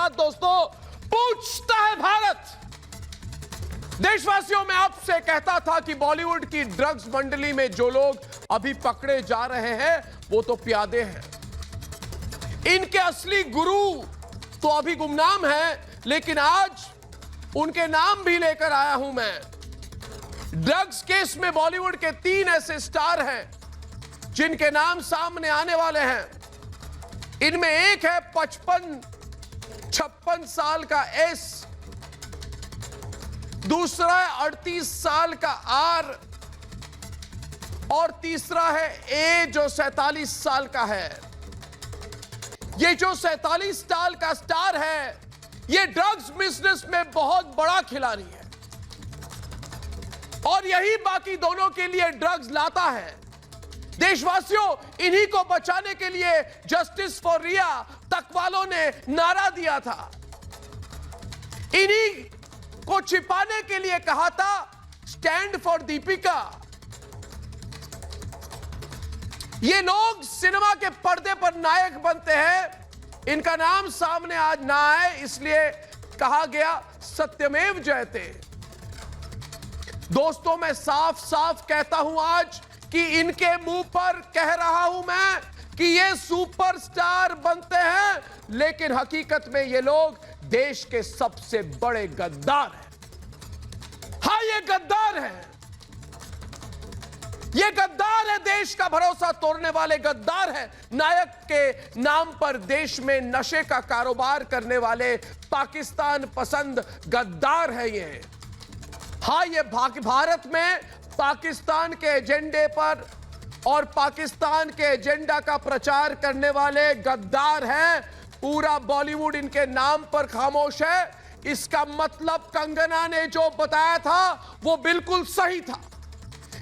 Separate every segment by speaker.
Speaker 1: बाद दोस्तों पूछता है भारत। देशवासियों, मैं आपसे कहता था कि बॉलीवुड की ड्रग्स मंडली में जो लोग अभी पकड़े जा रहे हैं वो तो प्यादे हैं। इनके असली गुरु तो अभी गुमनाम हैं, लेकिन आज उनके नाम भी लेकर आया हूं मैं। ड्रग्स केस में बॉलीवुड के 3 ऐसे स्टार हैं जिनके नाम सामने आने वाले हैं। इनमें एक है 55-56 साल का एस, दूसरा है 38 साल का आर और तीसरा है ए जो 47 साल का है। ये जो 47 साल का स्टार है ये ड्रग्स बिजनेस में बहुत बड़ा खिलाड़ी है और यही बाकी दोनों के लिए ड्रग्स लाता है। देशवासियों, इन्हीं को बचाने के लिए जस्टिस फॉर रिया तक वालों ने नारा दिया था। इन्हीं को छिपाने के लिए कहा था स्टैंड फॉर दीपिका। ये लोग सिनेमा के पर्दे पर नायक बनते हैं, इनका नाम सामने आज ना आए इसलिए कहा गया सत्यमेव जयते। दोस्तों, मैं साफ साफ कहता हूं आज कि इनके मुंह पर कह रहा हूं मैं कि ये सुपरस्टार बनते हैं, लेकिन हकीकत में ये लोग देश के सबसे बड़े गद्दार हैं। हाँ, ये गद्दार हैं। ये गद्दार है, देश का भरोसा तोड़ने वाले गद्दार है। नायक के नाम पर देश में नशे का कारोबार करने वाले पाकिस्तान पसंद गद्दार है ये। हाँ, ये भारत में पाकिस्तान के एजेंडे पर और पाकिस्तान के एजेंडा का प्रचार करने वाले गद्दार हैं। पूरा बॉलीवुड इनके नाम पर खामोश है। इसका मतलब कंगना ने जो बताया था वो बिल्कुल सही था।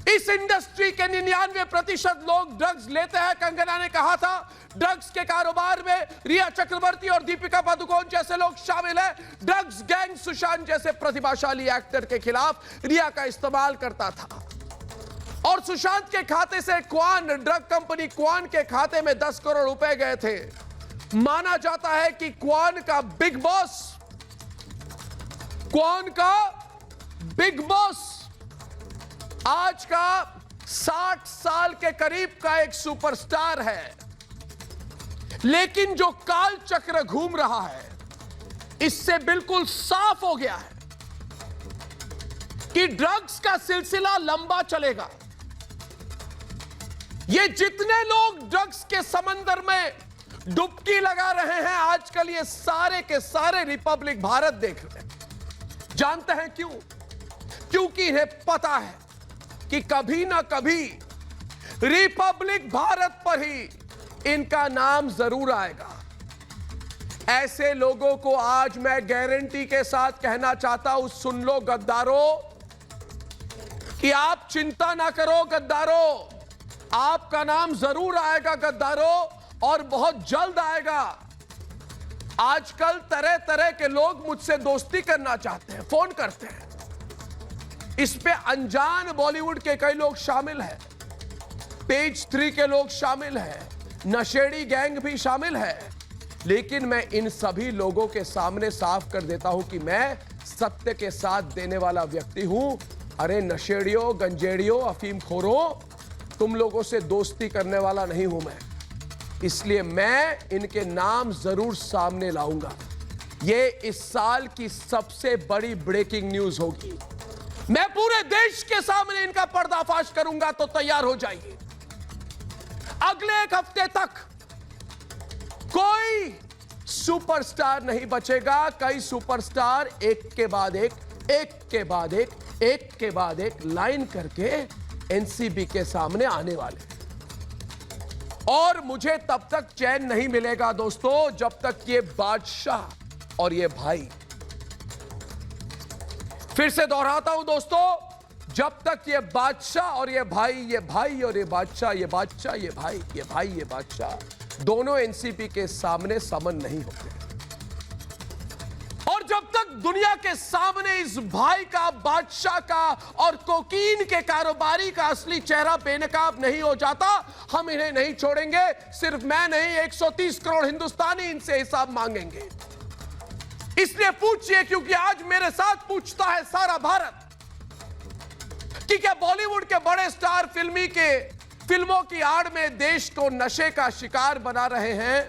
Speaker 1: इस इंडस्ट्री के 99% लोग ड्रग्स लेते हैं। कंगना ने कहा था ड्रग्स के कारोबार में रिया चक्रवर्ती और दीपिका पादुकोण जैसे लोग शामिल हैं। ड्रग्स गैंग सुशांत जैसे प्रतिभाशाली एक्टर के खिलाफ रिया का इस्तेमाल करता था और सुशांत के खाते से क्वान ड्रग कंपनी क्वान के खाते में 10 करोड़ रुपए गए थे। माना जाता है कि क्वान का बिग बॉस आज का 60 साल के करीब का एक सुपरस्टार है, लेकिन जो काल चक्र घूम रहा है इससे बिल्कुल साफ हो गया है कि ड्रग्स का सिलसिला लंबा चलेगा। ये जितने लोग ड्रग्स के समंदर में डुबकी लगा रहे हैं आजकल, ये सारे के सारे रिपब्लिक भारत देख रहे हैं। जानते हैं क्यों? क्योंकि इन्हें पता है कि कभी ना कभी रिपब्लिक भारत पर ही इनका नाम जरूर आएगा। ऐसे लोगों को आज मैं गारंटी के साथ कहना चाहता हूं, सुन लो गद्दारों, कि आप चिंता ना करो गद्दारों, आपका नाम जरूर आएगा गद्दारों, और बहुत जल्द आएगा। आजकल तरह तरह के लोग मुझसे दोस्ती करना चाहते हैं, फोन करते हैं। इस पे अनजान बॉलीवुड के कई लोग शामिल हैं, पेज 3 के लोग शामिल हैं, नशेड़ी गैंग भी शामिल है। लेकिन मैं इन सभी लोगों के सामने साफ कर देता हूं कि मैं सत्य के साथ देने वाला व्यक्ति हूं। अरे नशेड़ियों, गंजेड़ियों, अफीम खोरों, तुम लोगों से दोस्ती करने वाला नहीं हूं मैं। इसलिए मैं इनके नाम जरूर सामने लाऊंगा। ये इस साल की सबसे बड़ी ब्रेकिंग न्यूज होगी। मैं पूरे देश के सामने इनका पर्दाफाश करूंगा, तो तैयार हो जाइए। अगले 1 हफ्ते तक कोई सुपरस्टार नहीं बचेगा। कई सुपरस्टार एक के बाद एक लाइन करके एनसीबी के सामने आने वाले, और मुझे तब तक चैन नहीं मिलेगा दोस्तों जब तक ये बादशाह और ये भाई, फिर से दोहराता हूं दोस्तों, जब तक ये बादशाह और ये भाई और ये बादशाह, ये भाई ये बादशाह दोनों एनसीबी के सामने समन नहीं होते, और जब तक दुनिया के सामने इस भाई का, बादशाह का और कोकीन के कारोबारी का असली चेहरा बेनकाब नहीं हो जाता, हम इन्हें नहीं छोड़ेंगे। सिर्फ मैं नहीं, 130 करोड़ हिंदुस्तानी इनसे हिसाब मांगेंगे। इसलिए पूछिए क्योंकि आज मेरे साथ पूछता है सारा भारत कि क्या बॉलीवुड के बड़े स्टार फिल्मों की आड़ में देश को नशे का शिकार बना रहे हैं।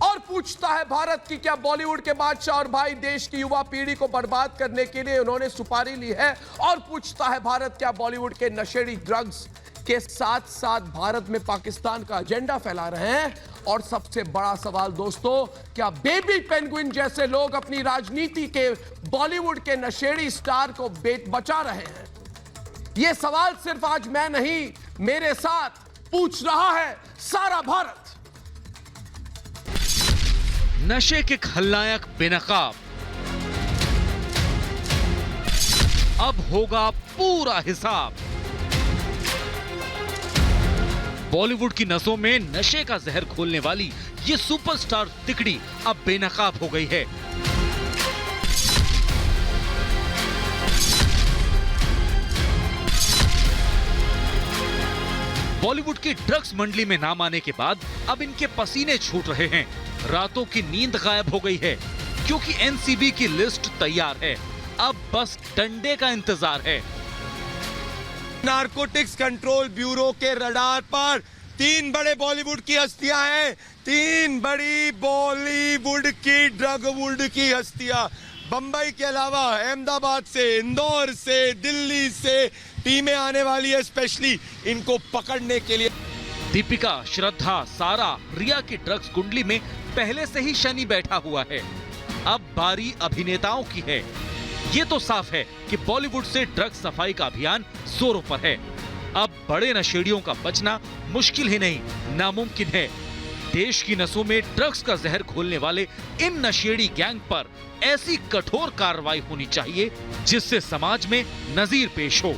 Speaker 1: और पूछता है भारत कि क्या बॉलीवुड के बादशाह और भाई देश की युवा पीढ़ी को बर्बाद करने के लिए उन्होंने सुपारी ली है। और पूछता है भारत क्या बॉलीवुड के नशेड़ी ड्रग्स के साथ साथ भारत में पाकिस्तान का एजेंडा फैला रहे हैं। और सबसे बड़ा सवाल दोस्तों, क्या बेबी पेंगुइन जैसे लोग अपनी राजनीति के बॉलीवुड के नशेड़ी स्टार को बचा रहे हैं? यह सवाल सिर्फ आज मैं नहीं, मेरे साथ पूछ रहा है सारा भारत।
Speaker 2: नशे के खलनायक बेनकाब, अब होगा पूरा हिसाब। बॉलीवुड की नसों में नशे का जहर घोलने वाली ये सुपरस्टार तिकड़ी अब बेनकाब हो गई है। बॉलीवुड की ड्रग्स मंडली में नाम आने के बाद अब इनके पसीने छूट रहे हैं, रातों की नींद गायब हो गई है, क्योंकि एनसीबी की लिस्ट तैयार है। अब बस डंडे का इंतजार है।
Speaker 3: नारकोटिक्स कंट्रोल ब्यूरो के रडार पर 3 बड़े बॉलीवुड की हस्तियां हैं। 3 बड़ी बॉलीवुड की ड्रगवुड की हस्तियां बंबई के अलावा अहमदाबाद से, इंदौर से, दिल्ली से टीमें आने वाली है स्पेशली इनको पकड़ने के लिए।
Speaker 2: दीपिका, श्रद्धा, सारा, रिया की ड्रग्स कुंडली में पहले से ही शनि बैठा हुआ है। अब बारी अभिनेताओं की है। ये तो साफ है कि बॉलीवुड से ड्रग्स सफाई का अभियान जोरों पर है। अब बड़े नशेड़ियों का बचना मुश्किल ही नहीं, नामुमकिन है। देश की नसों में ड्रग्स का जहर घोलने वाले इन नशेड़ी गैंग पर ऐसी कठोर कार्रवाई होनी चाहिए जिससे समाज में नजीर पेश हो।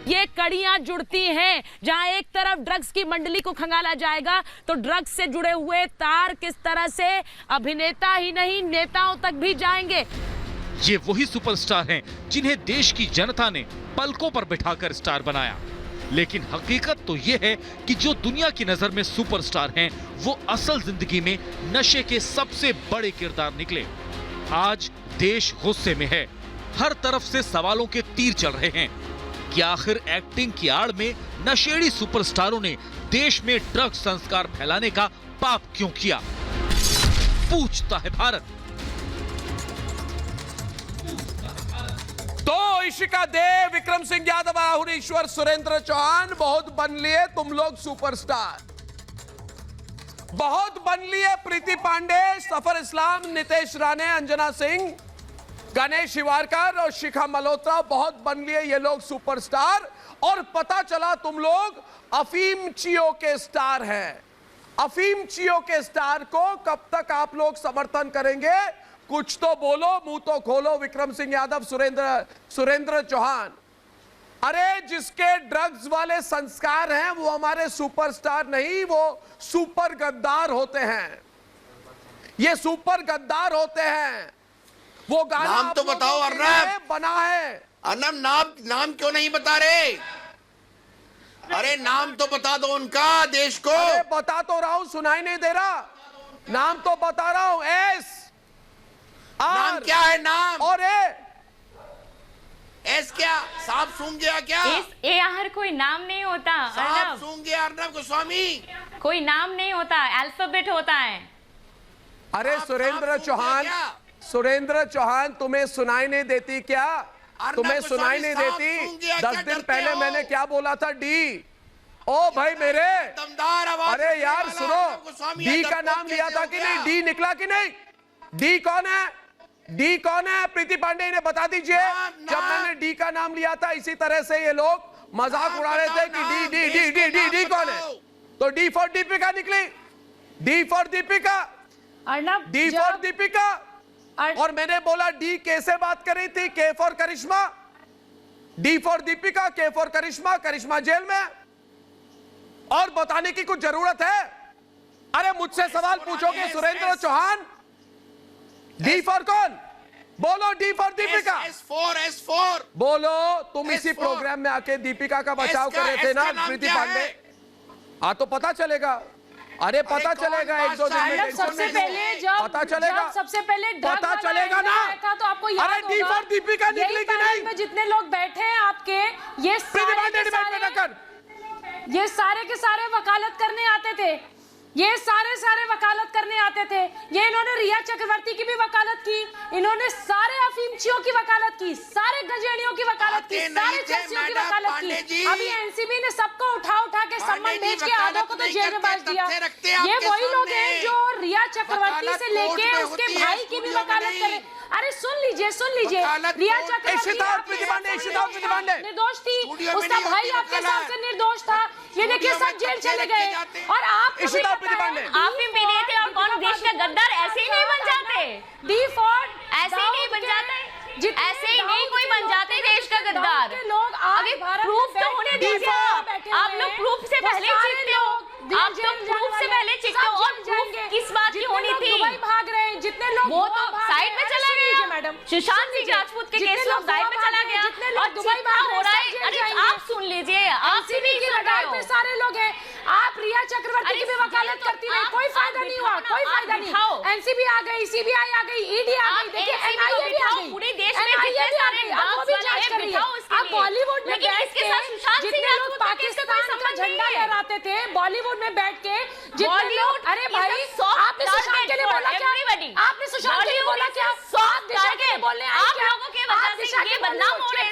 Speaker 4: ये कड़ियां जुड़ती हैं, जहां एक तरफ ड्रग्स की मंडली को खंगाला जाएगा तो ड्रग्स से जुड़े हुए तार किस तरह से अभिनेता ही नहीं नेताओं तक भी जाएंगे।
Speaker 2: ये वही सुपरस्टार हैं जिन्हें देश की जनता ने पलकों पर बिठाकर स्टार बनाया। लेकिन हकीकत तो ये है कि जो दुनिया की नजर में सुपरस्टार हैं, वो असल जिंदगी में नशे के सबसे बड़े किरदार निकले। आज देश गुस्से में है, हर तरफ से सवालों के तीर चल रहे हैं कि आखिर एक्टिंग की आड़ में नशेड़ी सुपरस्टारों ने देश में ड्रग्स संस्कार फैलाने का पाप क्यों किया? पूछता है भारत।
Speaker 1: तो इशिका देव, विक्रम सिंह यादव, राहुल ईश्वर, सुरेंद्र चौहान, बहुत बन लिए तुम लोग सुपरस्टार। बहुत बन लिए प्रीति पांडे, सफर इस्लाम, नितेश राणे, अंजना सिंह, गणेश हिवारकर और शिखा मल्होत्रा, बहुत बन लिए ये लोग सुपरस्टार। और पता चला तुम लोग अफीम चियो के स्टार हैं। अफीम चियो के स्टार को कब तक आप लोग समर्थन करेंगे? कुछ तो बोलो, मुंह तो खोलो। विक्रम सिंह यादव, सुरेंद्र चौहान, अरे जिसके ड्रग्स वाले संस्कार हैं वो हमारे सुपरस्टार नहीं, वो सुपर गद्दार होते हैं। ये सुपर गद्दार होते हैं। वो गाना
Speaker 5: नाम तो बताओ अर्नब,
Speaker 1: बना है।
Speaker 5: अर्नब नाम क्यों नहीं बता रहे? अरे नाम तो बता दो उनका, देश को।
Speaker 1: अरे बता तो रहा हूं, सुनाई नहीं दे रहा। नाम तो बता रहा हूं। एस
Speaker 5: नाम क्या है? नाम
Speaker 1: और
Speaker 5: एस क्या? सांप सूंघ गया क्या?
Speaker 6: ए आहर कोई नाम नहीं होता।
Speaker 5: सांप सूंघ गया अर्नब गोस्वामी।
Speaker 6: कोई नाम नहीं होता, अल्फाबेट होता है।
Speaker 1: अरे सुरेंद्र चौहान, तुम्हें सुनाई नहीं देती क्या? तुम्हें सुनाई नहीं देती? 10 दिन पहले मैंने क्या बोला था? डी। ओ भाई मेरे,
Speaker 5: दमदार आवाज।
Speaker 1: अरे यार सुनो, डी का नाम लिया था कि नहीं? डी निकला कि नहीं? डी कौन है? डी कौन है? प्रीति पांडे ने बता दीजिए। जब मैंने डी का नाम लिया था इसी तरह से ये लोग मजाक उड़ा रहे थे कि D D D D D D कौन है? तो डी फॉर दीपिका निकली। D for Deepika, D for Deepika. और मैंने बोला डी कैसे बात कर रही थी? K for Karishma. D for Deepika, K for Karishma. Karishma jail में। और बताने की कुछ जरूरत है? अरे मुझसे सवाल पूछोगे सुरेंद्र चौहान? डी फॉर कौन? बोलो। D for Deepika.
Speaker 5: S4
Speaker 1: बोलो। तुम इसी प्रोग्राम में आके दीपिका का बचाव कर रहे थे ना, प्रीति पांडे? हाँ तो पता चलेगा। अरे पता चलेगा एक दो दिन में।
Speaker 4: मैडम सबसे पहले
Speaker 1: पता चलेगा,
Speaker 4: सबसे पहले
Speaker 1: पता चलेगा ना।
Speaker 4: तो आपको याद
Speaker 1: अरे डी फॉर दीपिका निकली कि नहीं?
Speaker 4: में जितने लोग बैठे हैं आपके, ये सारे के सारे वकालत करने आते थे, ये सारे वकालत करने आते थे। ये इन्होंने रिया चक्रवर्ती की भी वकालत की, इन्होंने सारे अफीमचियों की वकालत की, सारे गजेड़ियों की वकालत की, सारे चर्सियों की वकालत की। अभी एनसीबी ने सबको उठा के सम्मान भेज के आधों को तो जेल में भेज दिया। ये वही लोग हैं जो रिया चक्रवर्ती से लेके उसके भाई की भी वकालत करे। अरे सुन लीजिए रिया चक्रवर्ती निर्दोष थी, उसका भाई आपके हिसाब से निर्दोष था। ये देखिए सब जेल चले गए और आप
Speaker 6: आप ही पीने थे और कौन देश का गद्दार ऐसे ही नहीं बन जाते।
Speaker 4: डिफॉल्ट
Speaker 6: ऐसे ही नहीं बन जाते, ऐसे ही नहीं कोई बन जाते देश का गद्दार।
Speaker 4: लोग
Speaker 6: अभी प्रूफ तो होने दीजिए। आप लोग प्रूफ से पहले चीखते हो, आप तो प्रूफ से पहले चीखते हो। और प्रूफ किस बात की होनी थी?
Speaker 4: दुबई भाग रहे हैं जितने लोग,
Speaker 6: वो तो साइड में चला गया। मैडम सुशांत सिंह राजपूत के केस में साइड में चला गया और दुबई भाग हो रहा है। अरे आप सुन लीजिए, आप सीबी की लड़ाई
Speaker 4: पे सारे लोग हैं। आप रिया चक्रवर्ती की भी वकालत करती रही, कोई फायदा नहीं हुआ, कोई फायदा नहीं। एनसीबी आ गई, सीबीआई आ गई, ईडी आ गई, देखिए एनआईए भी आ गई,
Speaker 6: पूरे देश में
Speaker 4: एनआईए भी आ गई, अब वो भी जांच कर रही है। अब बॉलीवुड में बैठ के जितने लोग पाकिस्तान का झंडा लहराते थे, बॉलीवुड में बैठ के जितने लोग, अरे भाई आपने सुशांत के लिए बोला क्या? आपने सुशांत के लिए बोला क्या? आप दिशा के लिए बोलने आए क्या?
Speaker 6: आप लोगों के वजह से ये बदनाम हो रहे हैं।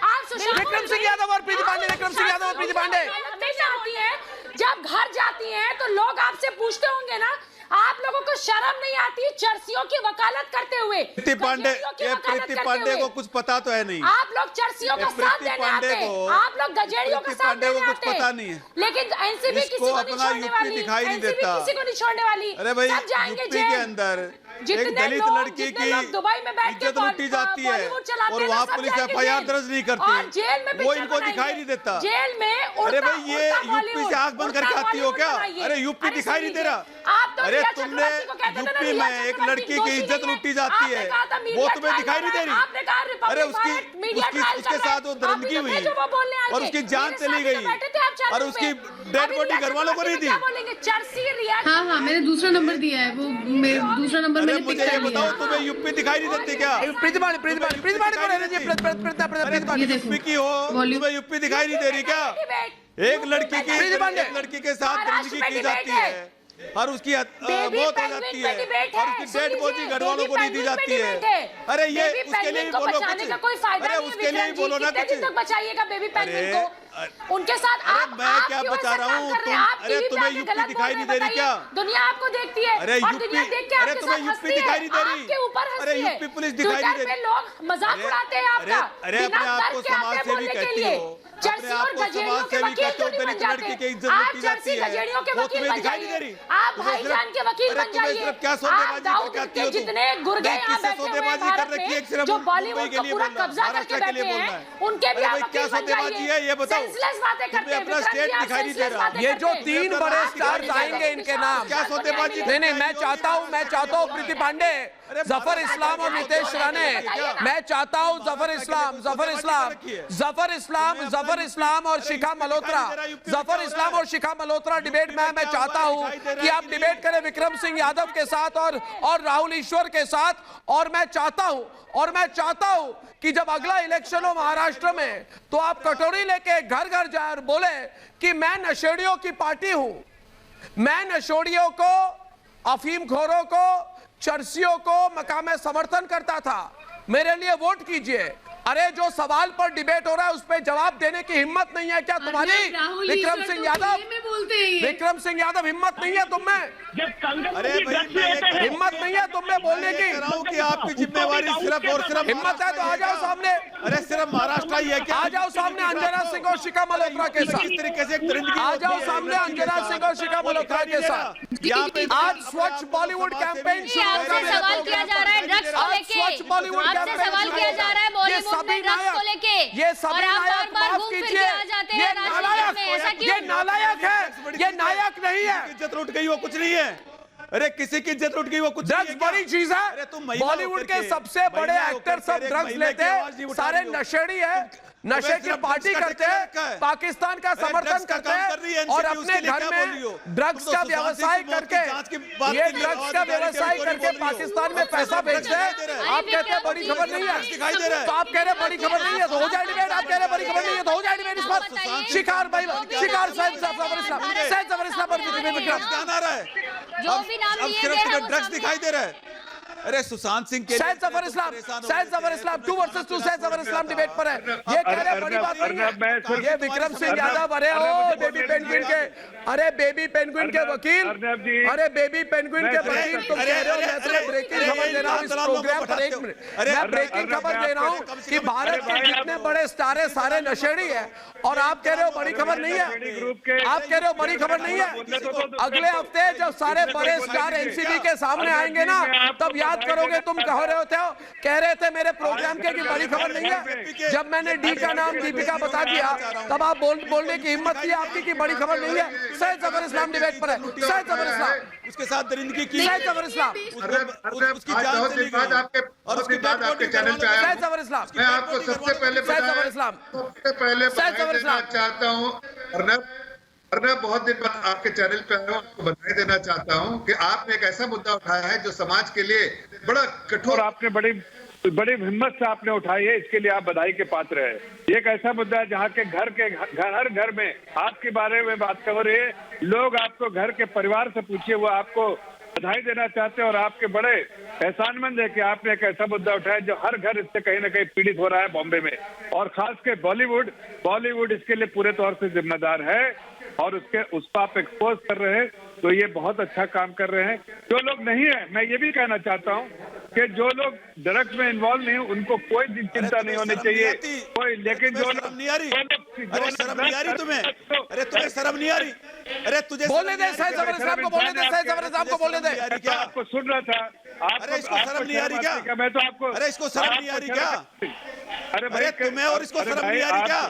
Speaker 4: आप सुशांत
Speaker 1: विक्रम सिंह यादव और प्रीति पांडे, विक्रम सिंह यादव और प्रीति पांडे
Speaker 4: हमेशा आती है, जब घर जाती हैं तो लोग आपसे पूछते होंगे ना, आप लोगों को शर्म नहीं आती चर्सियों की वकालत करते हुए?
Speaker 3: प्रीति पांडे, ये प्रीति पांडे को कुछ पता तो है नहीं।
Speaker 4: आप लोग चर्सियों का साथ देने आते हैं, आप लोग गजेड़ियों का साथ देने आते हैं,
Speaker 3: पता नहीं है।
Speaker 4: लेकिन एनसीबी किसी को नहीं छोड़ने वाली,
Speaker 3: दिखाई नहीं देता,
Speaker 4: किसी को नहीं छोड़ने वाली।
Speaker 3: अरे भाई
Speaker 4: सब जाएंगे
Speaker 3: यूपी के अंदर एक दलित लड़की की
Speaker 4: दुबई में बैठ के
Speaker 3: इज्जत लूटी जाती है और वहाँ पुलिस FIR दर्ज नहीं करती,
Speaker 4: जेल में
Speaker 3: वो इनको दिखाई नहीं देता।
Speaker 4: जेल में
Speaker 3: अरे भाई ये यूपी से आंख बंद करके आती हो क्या? अरे यूपी दिखाई नहीं दे रहा। अरे तुमने यूपी में एक लड़की की इज्जत लूटी जाती है, वो तुम्हें दिखाई नहीं दे रही? अरे उसके साथ वो दरंदगी हुई और उसकी जान चली गई और उसकी डेड बॉडी घर वालों को नहीं दी।
Speaker 7: हाँ मैंने दूसरा नंबर दिया है, वो दूसरा नंबर मैंने
Speaker 3: मुझे ये बताओ, तुम्हें यूपी दिखाई नहीं देती क्या?
Speaker 1: प्रीति पांडे को रहने दीजिए।
Speaker 3: यूपी की हो, तुम्हें यूपी दिखाई नहीं दे रही क्या? एक लड़की के साथ दरंदगी की जाती है और उसकी मौत हो जाती है और उसकी डेड बॉडी घर वालों को नहीं दी जाती है। अरे ये उसके लिए भी बोलो कुछ, अरे उसके लिए भी बोलो ना कुछ।
Speaker 4: बचाइएगा बेबी पेंगुइन को, उनके साथ आप
Speaker 3: मैं क्या बचा रहा हूँ? अरे तुम्हें यूपी दिखाई नहीं दे रही क्या?
Speaker 4: दुनिया आपको देखती है।
Speaker 3: अरे यूपी, अरे तुम्हें यूपी दिखाई नहीं दे रही? अरे यूपी पुलिस दिखाई नहीं दे रही?
Speaker 4: लोग मजाक उड़ाते हैं आपका।
Speaker 3: अरे अपने आप को समाज सेवी कहती हो, अपने आप को समाज सेवी कहते हो, दलित लड़की की इज्जत लूटी जाती है, वो तुम्हें दिखाई नहीं दे रही?
Speaker 4: आप भाईजान के वकील बन जाइए।
Speaker 3: सिर्फ क्या सौदेबाजी करके आती हो?
Speaker 4: जितने गुर्गे यहाँ बैठे हुए हैं भारत में, जो बॉलीवुड को पूरा कब्जा करके बैठे हैं, उनके भी आप
Speaker 3: क्या
Speaker 4: वकील बन
Speaker 3: सौदेबाजी है ये बताओ?
Speaker 4: सेंसलेस बातें करते हैं,
Speaker 3: अपना स्टेट दिखाई नहीं दे रहा।
Speaker 1: ये जो 3 बड़े स्टार्स आएंगे इनके नाम,
Speaker 3: क्या सौदेबाजी?
Speaker 1: नहीं मैं चाहता हूँ प्रीति पांडे, जफर इस्लाम और नितेश राणे, मैं चाहता हूँ जफर इस्लाम और शिखा मल्होत्रा डिबेट में मैं चाहता हूँ कि आप डिबेट करें विक्रम सिंह यादव के साथ और राहुल ईश्वर के साथ। और मैं चाहता हूँ कि जब अगला इलेक्शन हो महाराष्ट्र में तो आप कटोरी लेके घर घर जाए और बोले कि मैं नशेड़ियों की पार्टी हूं, मैं नशेड़ियों को, अफीमखोरों को, चर्सियों को मकाम समर्थन करता था, मेरे लिए वोट कीजिए। अरे जो सवाल पर डिबेट हो रहा है उस पर जवाब देने की हिम्मत नहीं है क्या तुम्हारी? विक्रम सिंह यादव हिम्मत नहीं है तुम में?
Speaker 3: अरे भाई
Speaker 1: हिम्मत नहीं है तुम में बोलने की?
Speaker 3: कि आपकी जिम्मेवारी सिर्फ और सिर्फ
Speaker 1: हिम्मत है तो आ जाओ सामने।
Speaker 3: अरे सिर्फ महाराष्ट्र ही है क्या?
Speaker 1: आ जाओ सामने अंजना सिंह और शिखा मल्होत्रा के साथ।
Speaker 3: किस तरीके से
Speaker 1: आ जाओ सामने अंजना सिंह और शिखा मल्होत्रा के साथ। आज स्वच्छ बॉलीवुड कैंपेन
Speaker 6: सवाल किया जा रहा है ड्रग्स को लेके,
Speaker 1: स्वच्छ बॉलीवुड
Speaker 6: आपसे सवाल किया जा रहा है बॉलीवुड में ड्रग्स को लेके,
Speaker 1: ये सभी नायक, माफ कीजिए, ये नालायक है, ये नायक नहीं है।
Speaker 3: इज्जत लूट गई वो कुछ नहीं है। अरे किसी की इज्जत लूट गई वो कुछ
Speaker 1: ड्रग्स बड़ी चीज है। बॉलीवुड के सबसे बड़े एक्टर सब ड्रग्स लेते हैं, सारे नशेड़ी है। नशे की पार्टी करते हैं, पाकिस्तान का समर्थन करते हैं और अपने घर में ड्रग्स का व्यवसाय करके, ये ड्रग्स का व्यवसाय करके पाकिस्तान में पैसा बेचते हैं। आप कहते हैं बड़ी खबर नहीं है, तो आप कह रहे हैं बड़ी खबर नहीं है तो हो जाए डिबेट। आप कह रहे हैं बड़ी खबर नहीं है तो हो जाए डिबेट। इस बात शिकार भाई, शिकार सैयद जफर इस्लाम पर
Speaker 6: जो भी नाम लिए गए हैं वो
Speaker 3: ड्रग्स दिखाई दे रहा है। अरे सुशांत सिंह के
Speaker 1: सैयद जफर इस्लाम 2 वर्सेस 2 सैयद जफर इस्लाम डिबेट पर है। ये कह रहे बड़ी बात नहीं है। ये विक्रम सिंह यादव, अरे ओ बेबी पेंगुइन के, अरे बेबी पेंगुइन के वकील, अरे बेबी पेंगुइन के वकील, तुम कह रहे हो मैं सिर्फ ब्रेकिंग खबर दे रहा हूँ इस प्रोग्राम पर। 1 मिनट, मैं ब्रेकिंग खबर दे रहा हूँ कि भारत के जितने बड़े स्टार है सारे नशेड़ी है और आप कह रहे हो बड़ी खबर नहीं है। आप कह रहे हो बड़ी खबर नहीं है। अगले हफ्ते जब सारे बड़े स्टार एनसीबी के सामने आएंगे ना, तब याद करोगे तुम कह रहे थे मेरे प्रोग्राम के कि बड़ी खबर नहीं है। जब मैंने डी का नाम दीपिका बता दिया तब आप बोलने की हिम्मत थी आपकी कि बड़ी खबर नहीं है। सैयद जफर इस्लाम डिबेट पर है। सैयद जफर इस्लाम,
Speaker 3: उसके साथ दरिंदगी की,
Speaker 1: सैयद जफर इस्लाम,
Speaker 3: उसकी जान चली गई और उसके बाद
Speaker 1: आपके चैनल पे आया। सैयद जफर इस्लाम,
Speaker 8: मैं आपको सबसे पहले बधाई देना चाहता हूँ और मैं बहुत दिन बाद आपके चैनल पे आया हूँ, आपको बधाई देना चाहता हूँ कि आपने एक ऐसा मुद्दा उठाया है जो समाज के लिए बड़ा कठोर,
Speaker 9: आपने बड़ी हिम्मत से आपने उठाई है, इसके लिए आप बधाई के पात्र है। एक ऐसा मुद्दा है जहाँ के हर घर में आपके बारे में बात कर रहे हैं लोग, आपको घर के परिवार से पूछिए वो आपको बधाई देना चाहते हैं और आपके बड़े एहसानमंद है कि आपने एक ऐसा मुद्दा उठाया जो हर घर इससे कहीं ना कहीं पीड़ित हो रहा है बॉम्बे में, और खास के बॉलीवुड इसके लिए पूरे तौर से जिम्मेदार है और उसको आप एक्सपोज कर रहे हैं, तो ये बहुत अच्छा काम कर रहे हैं। जो लोग नहीं है, मैं ये भी कहना चाहता हूँ कि जो लोग ड्रग्स में इन्वॉल्व नहीं, उनको कोई चिंता नहीं होनी चाहिए कोई, लेकिन जो लोग
Speaker 3: नहीं आ रही, अरे शर्म नहीं आ रही तुम्हें, अरे तुम्हें शर्म नहीं आ रही, अरे तुझे
Speaker 1: बोलने दे सैयद जफर इस्लाम को, बोलने दे सैयद जफर इस्लाम को, बोलने दे।
Speaker 9: क्या आपको सुन रहा था?
Speaker 3: अरे इसको शर्म नहीं आ रही क्या?
Speaker 9: मैं तो आपको,
Speaker 3: अरे इसको शर्म नहीं आ रही क्या?
Speaker 9: अरे
Speaker 3: तुम्हें और इसको शर्म नहीं आ रही क्या?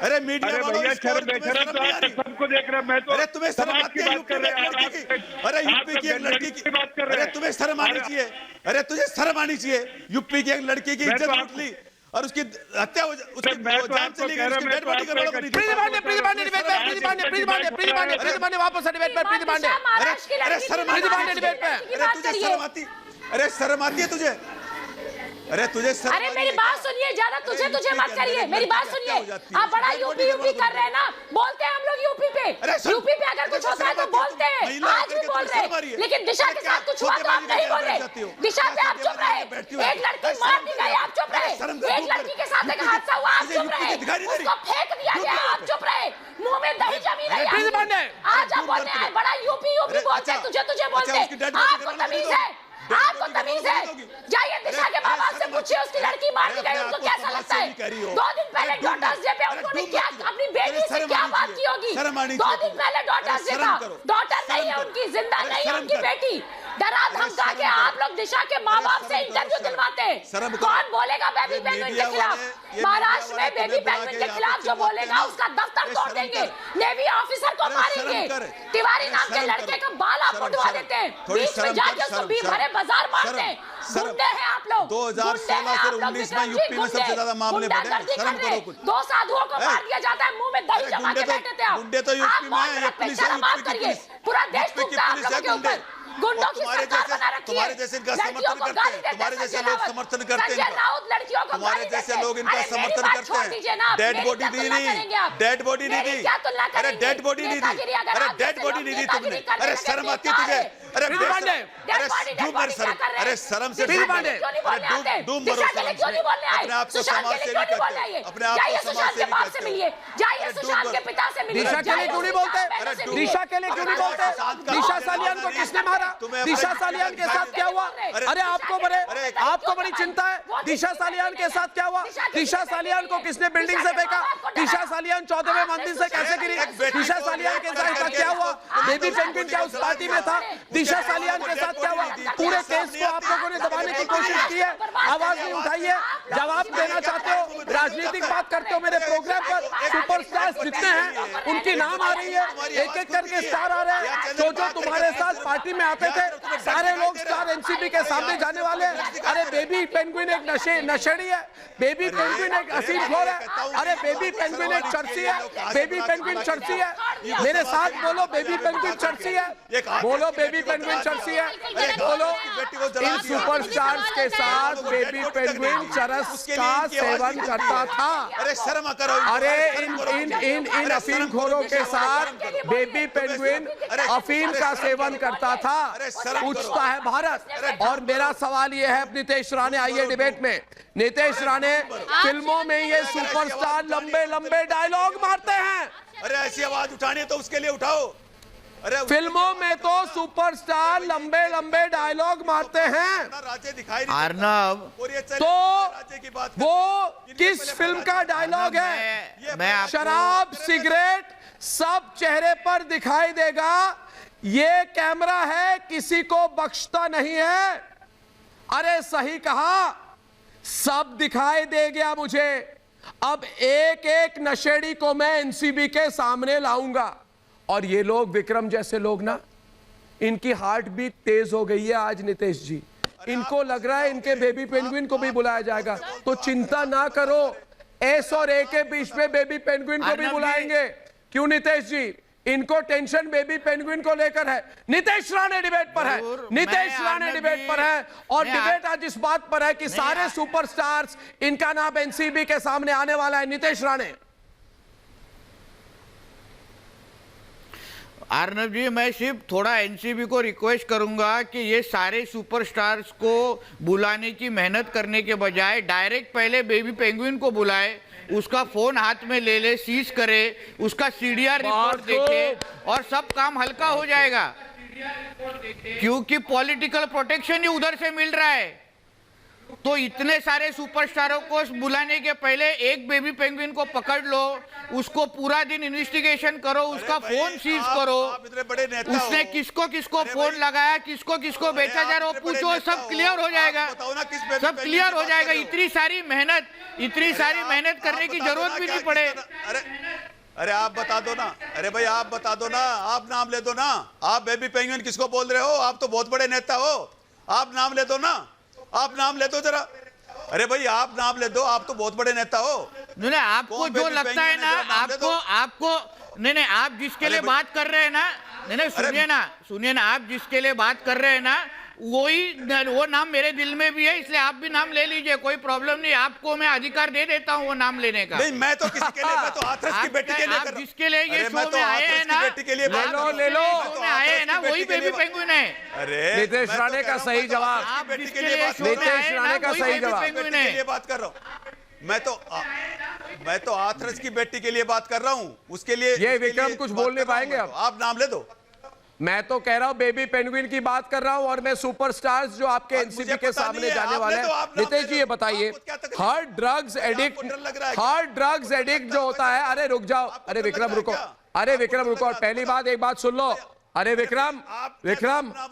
Speaker 3: अरे मीडिया वालों
Speaker 9: सबको देख रहे, मैं तो,
Speaker 3: अरे तुम्हें शर्म आती है यूपी में एक लड़की की, अरे यूपी की एक लड़की की बात कर रहे हैं, तुम्हें शर्म आनी चाहिए, अरे तुझे शर्म आनी चाहिए। यूपी की एक लड़की की इज्जत लूट ली और उसकी हत्या, उसकी जान चली गई, उसकी डेड बॉडी करोड़ों की।
Speaker 1: प्रीति पांडे डिबेट पे, प्रीति पांडे वापस डिबेट पे, प्रीति पांडे,
Speaker 3: अरे शर्म आती डिबेट पे, अरे तुझे शर्म आती, अरे शर्म आती है तुझे, अरे तुझे शर्म,
Speaker 4: अरे मेरी बात सुनिए, ज्यादा तुझे मत करिए, मेरी बात सुनिए। आप बड़ा यूपी कर रहे हैं ना, बोलते हैं हम लोग यूपी पे अगर कुछ होता है तो बोलते हैं, आज भी बोल रहे हैं, लेकिन दिशा के साथ कुछ हुआ तो आप नहीं बोल रहे। दिशा पे आप चुप रहे, एक लड़की मार दी गई आप चुप रहे, एक लड़की के साथ एक हादसा हुआ आप चुप रहे, उसको फेंक दिया गया आप चुप रहे, मुंह में दही जमी रही, आज आप बोलते हैं बड़ा यूपी बोलते हैं, तुझे बोलते हैं, आपको तमीज है, आपको तमीज है? जाइए दिशा के माँ बाप से पूछिए, उसकी लड़की मार दी गई, उनको कैसा लगता है? 2 दिन पहले डॉटर्स डे पे उन्होंने क्या अपनी बेटी से क्या बात की होगी? 2 दिन पहले डॉटर्स डे था, डॉटर नहीं है उनकी, जिंदा नहीं है उनकी बेटी, डरा धमका के आप लोग दिशा के माँ बाप से इंटरव्यू दिलवाते हैं। कौन बोलेगा बेबी पेंगुइन के खिलाफ? महाराष्ट्र में बेबी पेंगुइन के खिलाफ जो बोलेगा उसका दफ्तर तोड़ देंगे, नेवी ऑफिसर को मारेंगे, तिवारी नाम के लड़के का बाल आप उठवा देते हैं, बीच में जाके उसको भी भरे बाजार मारते हैं। गुंडे हैं आप लोग,
Speaker 3: 2016 से 19 में यूपी में सबसे ज्यादा मामले बढ़े, शर्म करो कुछ।
Speaker 4: 2 साधुओं को मार दिया जाता है, मुंह में दही जमा के बैठे थे आप।
Speaker 3: गुंडे तो यूपी में है, पुलिस है यूपी की पुलिस,
Speaker 4: पूरा देश थूकता है आप लोगों के ऊपर, गुंडों की सरकार बना रखी है,
Speaker 3: तुम्हारे जैसे इनका समर्थन करते हैं, तुम्हारे जैसे लोग समर्थन करते हैं,
Speaker 4: लड़कियों को
Speaker 3: तुम्हारे जैसे लोग इनका समर्थन करते हैं। डेड बॉडी नहीं दी, डेड बॉडी नहीं दी, अरे डेड बॉडी नहीं दी, अरे डेड बॉडी नहीं दी तुमने, अरे शर्म आती है तुझे? अरे डूब मर शर्म, अरे शर्म से डूब मरो, अपने आप को समाज सेवी करते हैं, अपने आप को समाज सेवी करते हैं।
Speaker 4: जाइए सुशांत के पिता से मिलिए।
Speaker 1: दिशा के लिए क्यों नहीं बोलते? दिशा के लिए क्यों नहीं बोलते? दिशा सालियान को किसने मारा? दिशा सालियान के साथ क्या हुआ? अरे आपको बड़ी चिंता है दिशा सालियान के साथ क्या हुआ? दिशा सालियान को किसने बिल्डिंग से फेंका? दिशा सालियान 14वें मंजिल से कैसे गिरी? दिशा सालियान के साथ ऐसा क्या हुआ? बेबी पेंगुइन क्या उस पार्टी में था? दिशा सालियान के साथ क्या हुआ? पूरे केस को आप लोगों ने दबाने की कोशिश की है, आवाज नहीं उठाई है, जवाब देना चाहते हो, राजनीतिक बात करते हो मेरे प्रोग्राम पर। सुपरस्टार्स जितने हैं उनकी नाम आ रही है, एक एक करके स्टार आ रहे हैं। जो तुम्हारे साथ पार्टी में आते थे सारे लोग स्टार एनसीबी के सामने जाने वाले हैं। अरे बेबी पेंगुइन एक नशेड़ी है, बेबी पेंगुइन एक अफीमखोर है, अरे बेबी पेंगुइन एक चर्ची है, बेबी पेंगुइन चर्ची है। मेरे साथ बोलो बेबी पेंगुइन चर्ची है, बोलो बेबी पेंगुइन चर्ची है, बोलो। इन सुपरस्टार्स के साथ बेबी पेंगुइन चरस का सेवन करता था।
Speaker 5: अरे शर्म करो।
Speaker 1: अरे इन अफीमखोरों के साथ बेबी पेंगुइन अफीम का सेवन करता था। पूछता है भारत। और मेरा सवाल यह है, नीतीश राणे आइए डिबेट में। नीतीश राणे, फिल्मों में ये सुपरस्टार लंबे लंबे डायलॉग मारते हैं।
Speaker 5: अरे ऐसी आवाज उठानी है तो उसके लिए उठाओ। अरे
Speaker 1: फिल्मों में तो सुपरस्टार लंबे लंबे डायलॉग मारते हैं।
Speaker 5: राज्य दिखाई
Speaker 3: अर्नब,
Speaker 1: तो वो किस फिल्म का डायलॉग है?
Speaker 3: मैं
Speaker 1: शराब सिगरेट सब चेहरे पर दिखाई देगा, ये कैमरा है किसी को बख्शता नहीं है। अरे सही कहा, सब दिखाई दे गया मुझे। अब एक एक नशेड़ी को मैं एनसीबी के सामने लाऊंगा। और ये लोग, विक्रम जैसे लोग ना, इनकी हार्ट बीट तेज हो गई है आज नीतीश जी। इनको लग रहा है इनके बेबी पेंगुइन को भी बुलाया जाएगा। तो चिंता ना करो, एस और ए के बीच में बेबी पेंगुइन को भी बुलाएंगे। क्यों नीतीश जी? इनको टेंशन बेबी पेंगुइन को लेकर है। नीतीश राणे डिबेट पर है, नीतीश राणे डिबेट पर है। और डिबेट आज इस बात पर है कि सारे सुपरस्टार्स, इनका नाम एनसीबी के सामने आने वाला है। नीतीश राणे।
Speaker 10: अर्नब जी, मैं सिर्फ थोड़ा एनसीबी को रिक्वेस्ट करूंगा कि ये सारे सुपरस्टार्स को बुलाने की मेहनत करने के बजाय डायरेक्ट पहले बेबी पेंगुइन को बुलाए, उसका फोन हाथ में ले ले, सीज करे, उसका सीडीआर रिपोर्ट देखे और सब काम हल्का हो जाएगा। क्योंकि पॉलिटिकल प्रोटेक्शन ही उधर से मिल रहा है। तो इतने सारे सुपरस्टारों को बुलाने के पहले एक बेबी पेंगुइन को पकड़ लो, उसको पूरा दिन इन्वेस्टिगेशन करो, उसका फोन सीज करो, उसने किसको किसको फोन लगाया, किसको किसको बेचा जा रहा है, पूछो, सब क्लियर हो जाएगा, सब क्लियर हो जाएगा। इतनी सारी मेहनत करने की जरूरत भी नहीं पड़े।
Speaker 5: अरे आप बता दो ना, अरे भाई आप बता दो ना, आप नाम ले दो ना। आप बेबी पेंगुइन किसको बोल रहे हो? आप तो बहुत बड़े नेता हो, आप नाम ले दो ना, आप नाम ले दो जरा। अरे भाई आप नाम ले दो, आप तो बहुत बड़े नेता हो।
Speaker 10: नहीं, आपको जो लगता है ना, आपको नहीं, आप जिसके लिए बात कर रहे हैं ना, नहीं, सुनिए ना, आप जिसके लिए बात कर रहे हैं ना, वो नाम मेरे दिल में भी है, इसलिए आप भी नाम ले लीजिए, कोई प्रॉब्लम नहीं। आपको मैं अधिकार दे देता हूँ वो नाम लेने का।
Speaker 5: नहीं, मैं तो किसी के लिए, मैं तो हाथरस की बेटी के लिए कर रहा हूं।
Speaker 10: जिसके लिए ये शो में आए हैं ना,
Speaker 1: ले लो,
Speaker 10: आए हैं ना, वही बेबी पेंगुइन है।
Speaker 5: अरे
Speaker 1: नीतीश राणे का सही जवाब, नीतीश राणे का सही जवाब।
Speaker 5: बात कर रहा हूँ मैं तो हाथरस की बेटी के लिए बात कर रहा हूँ, उसके लिए।
Speaker 1: ये विक्रम कुछ बोल नहीं पाएंगे अब।
Speaker 5: आप नाम ले दो।
Speaker 1: मैं तो कह रहा हूं बेबी पेंगुइन की बात कर रहा हूं, और मैं सुपरस्टार्स जो आपके एनसीबी के सामने जाने वाले हैं। नीतीश जी ये बताइए, हर ड्रग्स एडिक्ट जो होता है, अरे रुक जाओ, अरे विक्रम रुको, अरे विक्रम रुको। और पहली बात, एक बात सुन लो, अरे विक्रम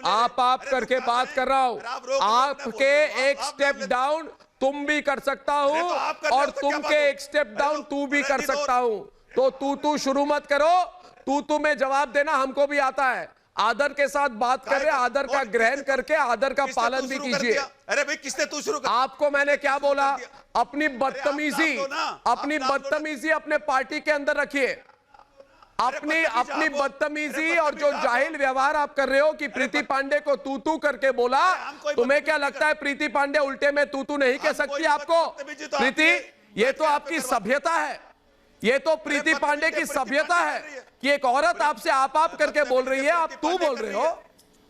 Speaker 1: आप करके बात कर रहा हूं। आपके एक स्टेप डाउन तुम भी कर सकता हूं, और तुम के एक स्टेप डाउन तू भी कर सकता हूं। तो तू शुरू मत करो, तू में जवाब देना हमको भी आता है। आदर के साथ बात कर रहे, आदर का ग्रहण करके आदर का पालन भी कीजिए।
Speaker 5: अरे भाई किसने तू शुरू कर?
Speaker 1: आपको मैंने क्या बोला? अपनी बदतमीजी अपने पार्टी के अंदर रखिए। अपनी बदतमीजी और जो जाहिल व्यवहार आप कर रहे हो कि प्रीति पांडे को तू करके बोला, तुम्हें क्या लगता है प्रीति पांडे उल्टे में तू नहीं कह सकती आपको? प्रीति, ये तो आपकी सभ्यता है, ये तो प्रीति पांडे की सभ्यता है कि एक औरत आपसे आप करके बोल रही है, आप तू बोल रहे हो।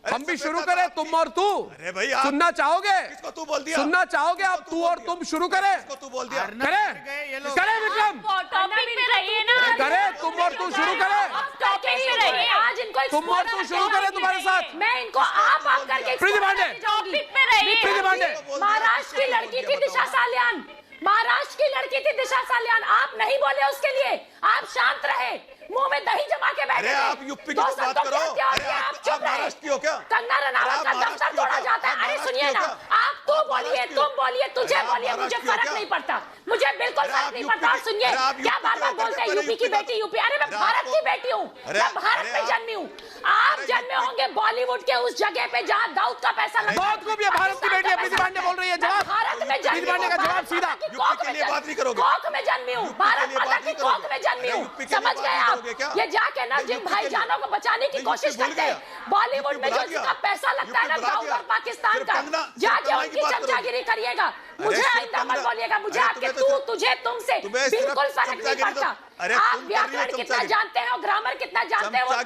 Speaker 1: हम भी शुरू करें, तुम और तू?
Speaker 5: अरे भाई
Speaker 1: सुनना चाहोगे?
Speaker 5: किसको तू बोल दिया?
Speaker 1: सुनना चाहोगे आप? तू और तुम शुरू करें।
Speaker 5: किसको तू बोल दिया?
Speaker 1: करें विक्रम,
Speaker 6: टॉपिक पे रहिए ना।
Speaker 1: करें, तुम और तू शुरू करें।
Speaker 6: टॉपिक पे रहिए। आज इनको
Speaker 1: तुम और तू शुरू करें तुम्हारे साथ।
Speaker 6: मैं इनको आप करके
Speaker 1: प्रीति पांडे,
Speaker 6: टॉपिक पे रहिए।
Speaker 1: प्रीति पांडे,
Speaker 6: महाराष्ट्र की लड़की थी दिशा सालियान, महाराष्ट्र की
Speaker 4: लड़की थी दिशा सालियान, आप नहीं बोले उसके लिए, आप शांत रहे, मुंह में दही जमा के बैठे।
Speaker 5: अरे आप यूपी की तो बात करो, अरे आप महाराष्ट्र की हो क्या?
Speaker 4: कंगना रनावत का दफ्तर तोड़ा जाता है। अरे सुनिए ना, आप तू बोलिए, तुम बोलिए, तुझे बोलिए, मुझे फर्क नहीं पड़ता, मुझे बिल्कुल फर्क नहीं पड़ता। और सुनिए, क्या बार बार बोलते हैं यूपी की बेटी, यूपी, अरे मैं भारत की बेटी हूँ, मैं भारत में जन्मी हूँ। आप जन्मे होंगे बॉलीवुड के उस जगह पे जहाँ दाऊद का पैसा लगा।
Speaker 1: बहुत खूब, ये भारत की बेटी है। प्रीति पांडे बोल रही है, जवाब
Speaker 4: भारत में
Speaker 1: प्रीति पांडे का जवाब सीधा।
Speaker 5: यूपी के लिए बात नहीं करोगे?
Speaker 4: कोख में जन्मी हूँ, भारत माता की कोख में जन्मी हूँ, समझ गए आप? ये जाके ना जिन भाईजानों को बचाने की कोशिश करते हैं, बॉलीवुड में जो जिसका पैसा लगता है ना दाऊद और पाकिस्तान का, जाके उनकी चमचागिरी करिएगा। मुझे आइंदा मत बोलिएगा, मुझे आपके तू, तुझे, तुमसे बिल्कुल फर्क नहीं पड़ता। आप व्याकरण कितना जानते हैं और ग्रामर कितना जानते हैं।
Speaker 1: और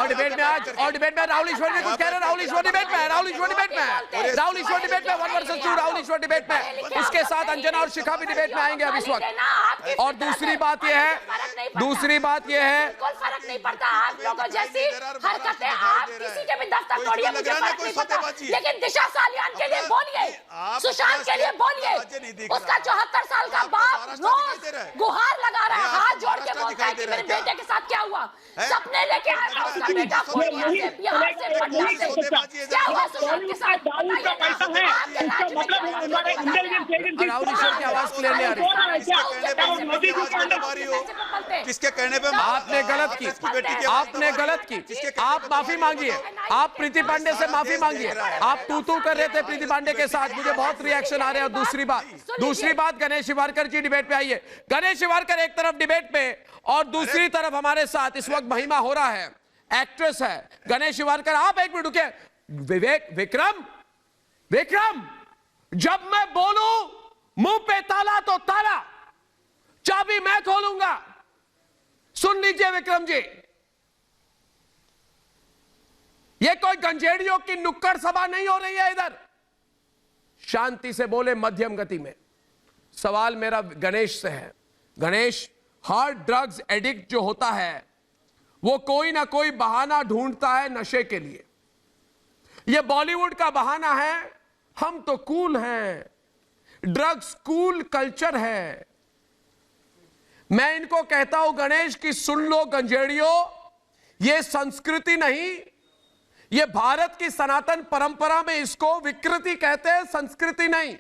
Speaker 1: डिबेट में आज, और डिबेट में राहुल ईश्वर भी कुछ कह रहे हैं। राहुल ईश्वर डिबेट में है, राहुल ईश्वर डिबेट में है, राहुल ईश्वर डिबेट में 1 वर्सेस 2, राहुल ईश्वर डिबेट में। उसके साथ अंजना और शिखा भी डिबेट में आएंगे अब इस वक्त। और दूसरी बात यह है, दूसरी बात यह है,
Speaker 4: बिल्कुल फर्क नहीं पड़ता। आप लोगों जैसी हरकतें, आप किसी के भी दफ्तर तोड़िए, मुझे फर्क नहीं पड़ता, लेकिन दिशा सालियान के लिए बोलिए, सुशांत के लिए बोलिए। उसका 74 साल का बाप रोज गुहार लगा रहा है, हाथ जोड़ के बोलता है कि मेरे बेटे के साथ क्या हुआ, सपने लेके आया उसका बेटा को यहाँ से पटना से, क्या हुआ सुशांत के साथ?
Speaker 1: राहुल ईश्वर की आवाज क्लियर नहीं आ रही।
Speaker 5: किसके कहने पे?
Speaker 1: आपने गलत की, आपने गलत की, आप माफी मांगिए, आप प्रीति पांडे से माफी मांगिए। आप तू कर रहे थे प्रीति पांडे के साथ, मुझे बहुत रिएक्शन आ रहे हैं। और दूसरी बात गणेश शिवारकर जी डिबेट पे आइए। गणेश शिवारकर एक तरफ डिबेट पे और दूसरी तरफ हमारे साथ इस वक्त महिमा हो रहा है, एक्ट्रेस है गणेश शिवारकर। आप एक मिनट रुकिए। विक्रम, जब मैं बोलूं मुंह पे ताला तो ताला, चाबी मैं खोलूंगा। सुन लीजिए विक्रम जी, ये कोई गंजेड़ियों की नुक्कड़ सभा नहीं हो रही है इधर। शांति से बोले, मध्यम गति में। सवाल मेरा गणेश से है। गणेश, हार्ड ड्रग्स एडिक्ट जो होता है वो कोई ना कोई बहाना ढूंढता है नशे के लिए। ये बॉलीवुड का बहाना है, हम तो कूल हैं, ड्रग्स कूल कल्चर है। मैं इनको कहता हूं गणेश कि सुन लो गंजेड़ियों, ये संस्कृति नहीं, ये भारत की सनातन परंपरा में इसको विकृति कहते हैं, संस्कृति नहीं।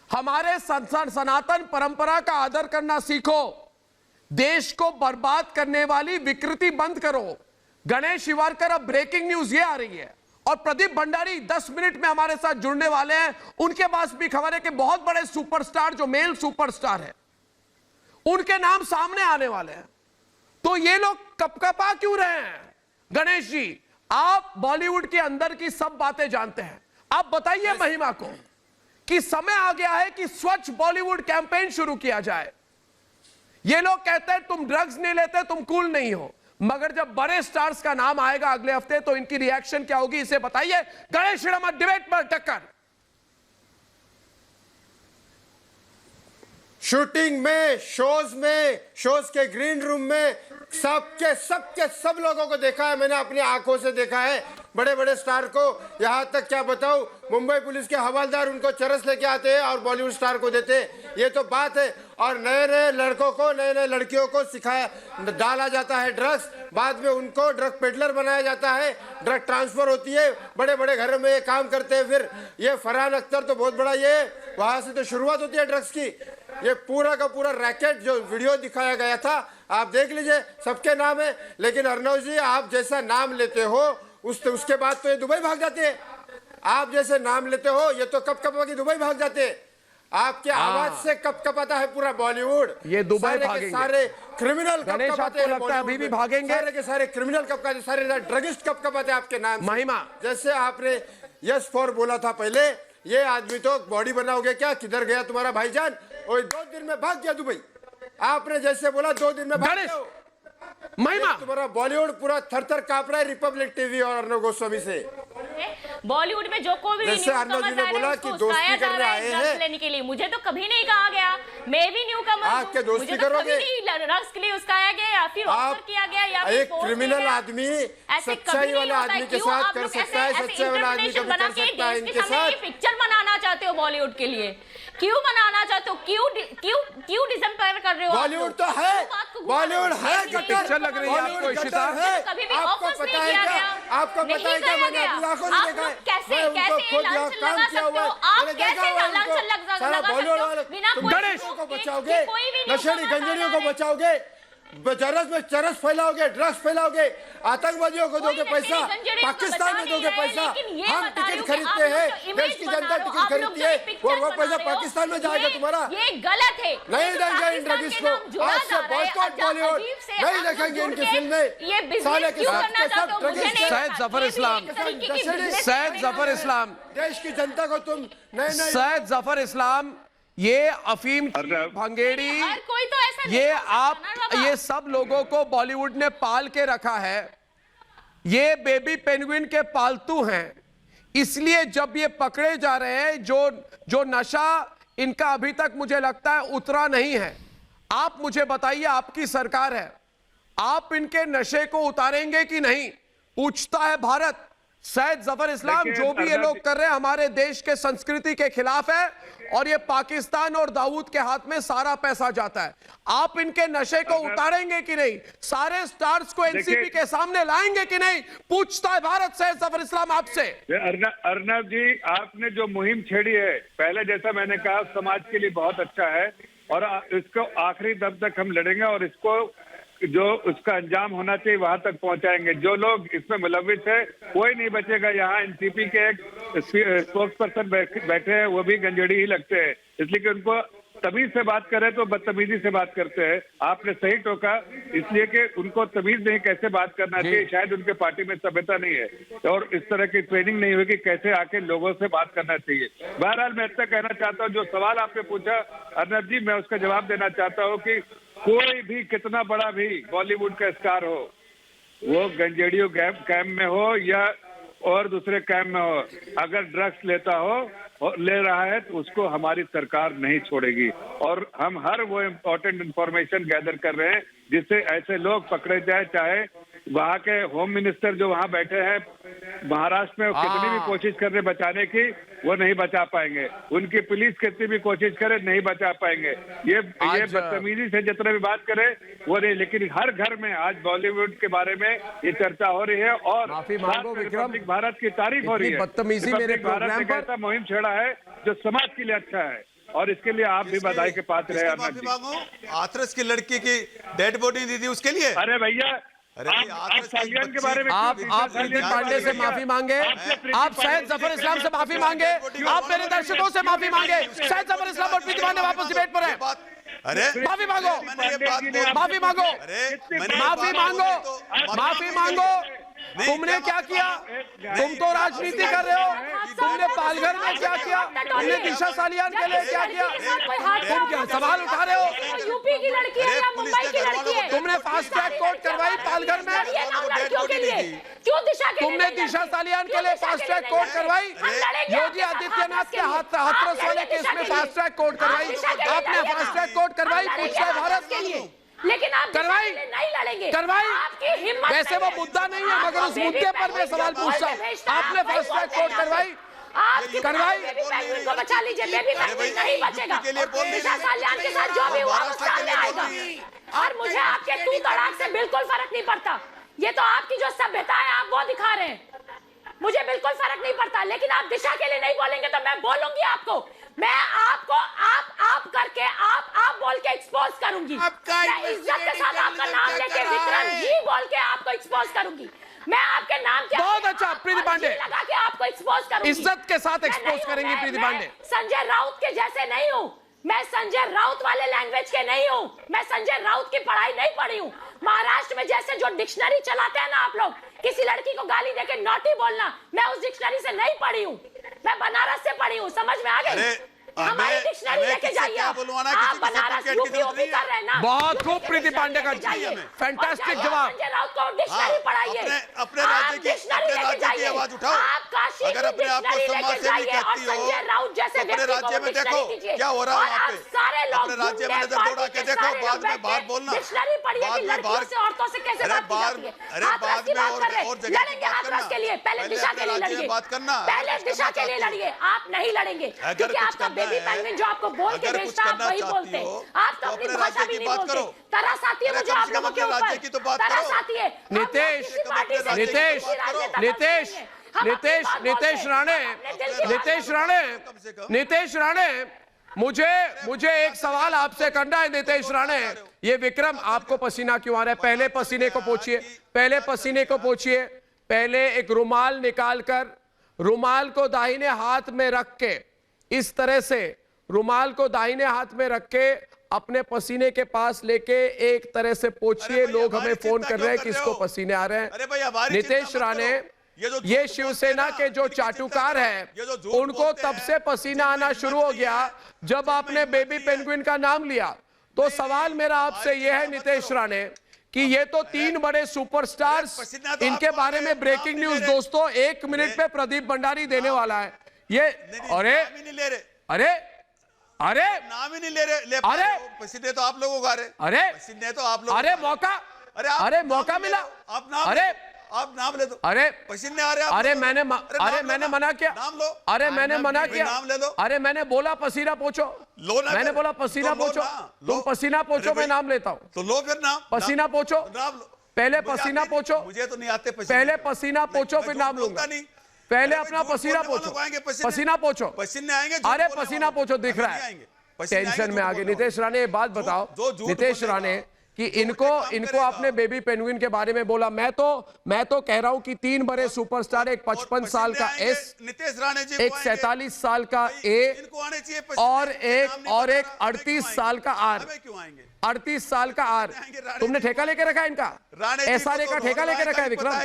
Speaker 1: हमारे सनातन परंपरा का आदर करना सीखो। देश को बर्बाद करने वाली विकृति बंद करो। गणेश शिवारकर, अब ब्रेकिंग न्यूज ये आ रही है और प्रदीप भंडारी 10 मिनट में हमारे साथ जुड़ने वाले हैं। उनके पास भी खबर है कि बहुत बड़े सुपरस्टार, जो मेल सुपरस्टार है, उनके नाम सामने आने वाले हैं। तो ये लोग कपकपा क्यों रहे हैं? गणेश जी, आप बॉलीवुड के अंदर की सब बातें जानते हैं। आप बताइए महिमा को कि समय आ गया है कि स्वच्छ बॉलीवुड कैंपेन शुरू किया जाए। ये लोग कहते हैं तुम ड्रग्स नहीं लेते, तुम कूल नहीं हो, मगर जब बड़े स्टार्स का नाम आएगा अगले हफ्ते तो इनकी रिएक्शन क्या होगी, इसे बताइए। गणेश श्रीराम डिबेट पर टक्कर।
Speaker 11: शूटिंग में, शोज के ग्रीन रूम में सब लोगों को देखा है, मैंने अपनी आंखों से देखा है। बड़े बड़े स्टार को, यहाँ तक क्या बताऊं, मुंबई पुलिस के हवलदार उनको चरस लेके आते हैं और बॉलीवुड स्टार को देते हैं। ये तो बात है। और नए नए लड़कों को, नए नए लड़कियों को सिखाया, डाला जाता है ड्रग्स, बाद में उनको ड्रग पेडलर बनाया जाता है, ड्रग ट्रांसफर होती है, बड़े बड़े घरों में ये काम करते हैं। फिर ये फरहान अख्तर तो बहुत बड़ा, ये वहां से तो शुरुआत होती है ड्रग्स की। ये पूरा का पूरा रैकेट जो वीडियो दिखाया गया था, आप देख लीजिए, सबके नाम है। लेकिन अर्नव जी, आप जैसा नाम लेते हो उसके बाद तो ये दुबई भाग जाते हैं। आप जैसे नाम लेते हो, ये तो कपकपा की दुबई भाग जाते हैं। आपके आवाज से कपकपाता है पूरा बॉलीवुड।
Speaker 1: ये दुबई भागेंगे,
Speaker 11: सारे क्रिमिनल
Speaker 1: गणेश, आपको लगता है अभी भी भागेंगे?
Speaker 11: सारे के सारे क्रिमिनल कपकाते, सारे ड्रगिस्ट कपकपाते आपके नाम।
Speaker 1: महिमा,
Speaker 11: जैसे आपने यस फॉर बोला था पहले, ये आदमी तो बॉडी बनाओगे क्या, किधर गया तुम्हारा भाईजान, और 2 दिन में भाग गया दुबई। आपने जैसे बोला 2 दिन में भाग गया।
Speaker 1: महिमा,
Speaker 11: तुम्हारा बॉलीवुड पूरा थर-थर कांप रहा है रिपब्लिक टीवी और अर्नव गोस्वामी से।
Speaker 6: बॉलीवुड में जो कोई भी
Speaker 11: जैसे अर्नव जी ने बोला कि दोस्ती करने आए हैं
Speaker 6: लेने के लिए, मुझे तो कभी नहीं कहा गया। मैं भी न्यू कमर,
Speaker 11: आपके दोस्ती करोगे,
Speaker 6: ड्रग्स के लिए उसकाया गया या फिर ऑफर किया गया या फिर
Speaker 11: एक क्रिमिनल आदमी सच्चाई वाले आदमी के साथ कर सकता है, सच्चाई वाला आदमी कभी कर सकता है इनके साथ।
Speaker 6: पिक्चर बनाना चाहते हो बॉलीवुड के लिए, क्यों बनाना चाहते हो? क्यों क्यों डिसम्पेयर कर रहे हो?
Speaker 11: बॉलीवुड तो है, बॉलीवुड है कट्टर,
Speaker 1: पिक्चर लग रही है आपको इशिता?
Speaker 6: कभी भी
Speaker 11: आपको
Speaker 6: ऑफर्स
Speaker 11: पता
Speaker 6: नहीं
Speaker 11: है
Speaker 6: किया
Speaker 11: क्या?
Speaker 6: गया,
Speaker 11: आपको पता है क्या? मैंने अपनी आंखों से देखा है।
Speaker 6: कैसे
Speaker 11: मैं उनको
Speaker 6: कैसे
Speaker 11: खुद यहाँ
Speaker 6: लांछन
Speaker 11: काम
Speaker 6: लगा
Speaker 11: किया
Speaker 6: सकते
Speaker 11: हुआ
Speaker 6: हो?
Speaker 11: है।
Speaker 6: आप
Speaker 11: मैंने देखा
Speaker 6: कैसे
Speaker 11: हुआ है
Speaker 6: लांछन
Speaker 11: उनको।
Speaker 6: लगा
Speaker 11: सारा बॉलीवुड
Speaker 6: सकते हो
Speaker 11: वाले
Speaker 6: बिना
Speaker 11: तुम
Speaker 6: कोई
Speaker 11: गणेश को
Speaker 6: के
Speaker 11: बचाओगे,
Speaker 6: कोई भी नहीं
Speaker 11: नशेड़ी गंजड़ियों को बचाओगे, चरस में चरस फैलाओगे, ड्रग्स फैलाओगे, आतंकवादियों को दोगे पैसा, पाकिस्तान में दोगे पैसा। हम टिकट खरीदते हैं, देश की जनता टिकट खरीदती है, वो पैसा पाकिस्तान में जाएगा तुम्हारा।
Speaker 6: ये गलत है।
Speaker 11: नहीं देंगे इन रविश को, आज से बॉयकॉट बॉलीवुड, नहीं देखेंगे इनकी फिल्में। साले के सब के सब ड्रगिस्ट हैं।
Speaker 1: सैयद जफर इस्लाम, सैयद जफर इस्लाम,
Speaker 11: देश की जनता को तुम नए
Speaker 1: सैयद जफर इस्लाम, ये अफीम, भंगेड़ी,
Speaker 6: हर कोई तो ऐसा नहीं
Speaker 1: ये
Speaker 6: कर सकता
Speaker 1: आप,
Speaker 6: ना बाबा।
Speaker 1: ये सब लोगों को बॉलीवुड ने पाल के रखा है। ये बेबी पेंगुइन के पालतू हैं, इसलिए जब ये पकड़े जा रहे हैं, जो नशा इनका अभी तक मुझे लगता है उतरा नहीं है। आप मुझे बताइए, आपकी सरकार है, आप इनके नशे को उतारेंगे कि नहीं? पूछता है भारत। सैयद जफर इस्लाम, जो भी ये लोग कर रहे हैं हमारे देश के संस्कृति के खिलाफ है, और ये पाकिस्तान और दाऊद के हाथ में सारा पैसा जाता है। आप इनके नशे को उतारेंगे कि नहीं? सारे स्टार्स को एनसीपी के सामने लाएंगे कि नहीं? पूछता है भारत। सैयद जफर इस्लाम आपसे।
Speaker 9: अर्नब जी, आपने जो मुहिम छेड़ी है, पहले जैसा मैंने कहा, समाज के लिए बहुत अच्छा है, और इसको आखिरी दम तक हम लड़ेंगे, और इसको जो उसका अंजाम होना चाहिए वहां तक पहुंचाएंगे। जो लोग इसमें मुलविस है कोई नहीं बचेगा। यहाँ एनसीपी के एक स्पोक्स पर्सन बैठे हैं, वो भी गंजेड़ी ही लगते हैं, इसलिए कि उनको तमीज से बात करें तो बदतमीजी से बात करते हैं। आपने सही टोका, इसलिए कि उनको तमीज नहीं कैसे बात करना चाहिए, शायद उनके पार्टी में सभ्यता नहीं है और इस तरह की ट्रेनिंग नहीं हुई कि कैसे आके लोगों से बात करना चाहिए। बहरहाल मैं इतना कहना चाहता हूँ, जो सवाल आपने पूछा अर्नब जी, मैं उसका जवाब देना चाहता हूँ कि कोई भी कितना बड़ा भी बॉलीवुड का स्टार हो, वो गंजेड़ियों कैंप में हो या और दूसरे कैंप में हो, अगर ड्रग्स लेता हो और ले रहा है तो उसको हमारी सरकार नहीं छोड़ेगी। और हम हर वो इम्पोर्टेंट इंफॉर्मेशन गैदर कर रहे हैं जिससे ऐसे लोग पकड़े जाए। चाहे वहाँ के होम मिनिस्टर जो वहाँ बैठे हैं महाराष्ट्र में, कितनी भी कोशिश कर रहे बचाने की, वो नहीं बचा पाएंगे। उनकी पुलिस कितनी भी कोशिश करे, नहीं बचा पाएंगे। ये बदतमीजी से जितने भी बात करे वो नहीं। लेकिन हर घर में आज बॉलीवुड के बारे में ये चर्चा हो रही है और
Speaker 1: माफी मांगो विक्रम,
Speaker 9: भारत की तारीफ हो रही है।
Speaker 1: बदतमीजी मेरे प्रोग्राम पर
Speaker 9: ऐसा मुहिम छेड़ा है जो समाज के लिए अच्छा है, और इसके लिए आप भी बधाई के पात्र हैं।
Speaker 5: माफी मांगो, हाथरस की लड़की की डेड बॉडी दी थी उसके लिए।
Speaker 9: अरे भैया,
Speaker 5: आप
Speaker 9: सालियान के बारे में
Speaker 1: आप प्रीति पांडे से माफी मांगे, आप सैयद जफर इस्लाम से माफी मांगे, आप मेरे दर्शकों से माफी मांगे। सैयद जफर इस्लाम और प्रीति पांडे वापस डिबेट पर है।
Speaker 5: अरे
Speaker 1: माफी मांगो, माफी मांगो, माफी मांगो, माफी मांगो। तुमने क्या किया? तुम तो राजनीति कर रहे हो। तुमने पालघर में क्या किया? तुमने दिशा सालियान के लिए क्या किया? तुम क्या सवाल उठा रहे हो?
Speaker 6: यूपी की लड़की है या मुंबई की लड़की है?
Speaker 1: तुमने फास्ट ट्रैक कोर्ट करवाई पालघर में?
Speaker 6: लड़कियों के लिए क्यों दिशा के?
Speaker 1: तुमने दिशा सालियान के लिए फास्ट ट्रैक कोर्ट करवाई? योगी आदित्यनाथ के हाथरस वाले केस में फास्ट ट्रैक कोर्ट करवाई? आपने फास्ट ट्रैक कोर्ट करवाई? पूछता है भारत
Speaker 6: के लिए, लेकिन आप
Speaker 1: करवाई?
Speaker 6: नहीं लड़ेंगे।
Speaker 1: करवाई?
Speaker 6: आपकी हिम्मत
Speaker 1: वैसे वो मुद्दा नहीं है, मगर उस मुद्दे पर मैं सवाल पूछता हूँ। आपने फास्ट ट्रैक कोर्ट करवाई? करवाई?
Speaker 6: बेबी पेंगुइन को बचा लीजिए। बेबी पेंगुइन नहीं बचेगा। दिशा सालियान के साथ जो भी हुआ वो सामने आएगा, और मुझे आपके तू तड़ाक से बिल्कुल फर्क नहीं पड़ता। ये तो आपकी जो सभ्यता है आप वो दिखा रहे हैं, मुझे बिल्कुल फर्क नहीं पड़ता। लेकिन आप दिशा के लिए नहीं बोलेंगे तो मैं बोलूंगी आपको। मैं आपको आप करके आप बोल के एक्सपोज करूंगी। मैं इज्जत के साथ आपका नाम लेके विक्रम जी बोल के आपको एक्सपोज करूंगी। मैं आपके नाम के
Speaker 1: बहुत अच्छा प्रीति पांडे
Speaker 6: लगा के आपको एक्सपोज करूंगी।
Speaker 1: इज्जत के साथ एक्सपोज करेंगी प्रीति पांडे।
Speaker 6: संजय राउत के जैसे नहीं हूँ मैं, संजय राउत वाले लैंग्वेज के नहीं हूँ मैं। संजय राउत की पढ़ाई नहीं पढ़ी हूँ। महाराष्ट्र में जैसे जो डिक्शनरी चलाते हैं ना आप लोग, किसी लड़की को गाली देके नॉटी बोलना, मैं उस डिक्शनरी से नहीं पढ़ी हूँ। मैं बनारस से पढ़ी हूँ, समझ में आ गई? हमारी डिक्शनरी लेके जाइए। आप बनारस यूपी कर रहे हैं ना।
Speaker 1: बहुत खूब प्रीति पांडे का फैंटास्टिक जवाब।
Speaker 6: संजय राउत को डिक्शनरी पढ़ाइए,
Speaker 5: अपने राज्य की आवाज उठाओ। अगर अपने आप को समाज सेवी कहती हो, अपने राज्य में देखो क्या हो रहा है वहाँ पे। अपने राज्य में नजर दौड़ा के देखो, बाद में बाहर बोलना, बाद में बाहर से
Speaker 6: औरतों से कैसे बात की जाती है।
Speaker 5: अरे बाद में और जगह
Speaker 6: लड़ेंगे हाथरस के लिए, पहले दिशा के लिए लड़िए,
Speaker 5: बात करना,
Speaker 6: पहले दिशा के लिए लड़िए। आप नहीं लड़ेंगे क्योंकि आपका बेबी
Speaker 5: है,
Speaker 6: पेंगुइन जो आपको बोल के
Speaker 5: अगर
Speaker 6: भेजता
Speaker 5: कुछ
Speaker 6: आप
Speaker 5: करना
Speaker 6: वही
Speaker 5: चाहती
Speaker 6: बोलते
Speaker 5: हो,
Speaker 6: हैं। आप तो
Speaker 5: तो
Speaker 6: अपनी
Speaker 5: अपने
Speaker 6: भाषा
Speaker 5: राज्य
Speaker 6: भी
Speaker 5: की
Speaker 6: नहीं
Speaker 5: बात
Speaker 6: बोलते।
Speaker 5: करो।
Speaker 6: तरस आती है
Speaker 5: अरे
Speaker 6: मुझे
Speaker 5: कम
Speaker 6: आप
Speaker 5: से कम
Speaker 6: लोगों के
Speaker 5: अपने
Speaker 6: ऊपर,
Speaker 5: राज्य की तो बात
Speaker 6: तरस
Speaker 5: करो।
Speaker 6: आती है। हम
Speaker 1: नितेश,
Speaker 6: किसी पार्टी से नहीं,
Speaker 1: नितेश,
Speaker 6: किसी राजनेता का
Speaker 1: नितेश,
Speaker 6: नहीं है। हम अपनी
Speaker 1: नितेश,
Speaker 6: बात
Speaker 1: नितेश
Speaker 6: बोलते हैं।
Speaker 1: राणे,
Speaker 6: हम अपने दिल की बात
Speaker 1: नितेश
Speaker 6: बोलते हैं।
Speaker 1: राणे, नितेश राणे, मुझे एक सवाल आपसे करना है नितेश राणे। ये विक्रम, आपको पसीना क्यों आ रहा है? पहले पसीने को पोंछिए, पहले पसीने को पोंछिए। पहले एक रुमाल निकालकर, रुमाल को दाहिने हाथ में रख के, इस तरह से रुमाल को दाहिने हाथ में रख के अपने पसीने के पास लेके एक तरह से पोंछिए। लोग हमें फोन कर रहे हैं किसको पसीने आ रहे हैं। नितेश राणे, ये शिवसेना के जो चाटुकार हैं, उनको तब से पसीना आना शुरू हो गया जब आपने बेबी पेंगुइन का नाम लिया। तो सवाल मेरा आपसे यह है नितेश राणे कि ये तो 3 बड़े सुपरस्टार्स, इनके बारे में ब्रेकिंग न्यूज दोस्तों 1 मिनट पे प्रदीप भंडारी देने वाला है। ये अरे अरे अरे
Speaker 5: नाम ही नहीं ले रहे।
Speaker 1: अरे
Speaker 5: पसीने तो आप लोगों को आ रहे।
Speaker 1: अरे
Speaker 5: पसीने तो आप लोग।
Speaker 1: अरे मौका, अरे मौका मिला।
Speaker 5: आप नाम,
Speaker 1: अरे
Speaker 5: आप नाम ले दो।
Speaker 1: अरे
Speaker 5: पसीने आ रहे हैं।
Speaker 1: अरे मैंने मना किया।
Speaker 5: नाम लो।
Speaker 1: अरे मैंने मना किया।
Speaker 5: नाम ले लो।
Speaker 1: अरे मैंने बोला पसीना पोंछो, मैंने बोला पसीना पोंछो। तुम पसीना पोंछो, मैं नाम लेता हूँ।
Speaker 5: तो लो फिर नाम।
Speaker 1: पसीना पोंछो,
Speaker 5: नाम लो।
Speaker 1: पहले पसीना पोंछो।
Speaker 5: मुझे तो नहीं आते पसीने।
Speaker 1: पहले पसीना पोंछो फिर नाम लूंगा। पहले अपना पसीना पोंछो, पसीना पोंछो।
Speaker 5: पसीने आएंगे।
Speaker 1: अरे पसीना पोंछो, दिख रहा है। टेंशन में आ गए। नितेश राणे, एक बात बताओ नितेश राणे कि इनको आपने बेबी पेंगुइन के बारे में बोला। मैं तो कह रहा हूं कि 3 बड़े सुपरस्टार, एक 55 साल का एस,
Speaker 5: नितेश राणे जी,
Speaker 1: एक 47 साल का ए, और एक 38 साल का आर। 38 साल का आर। तुमने ठेका लेके रखा है इनका? एसआरए का ठेका लेके रखा है विक्रम?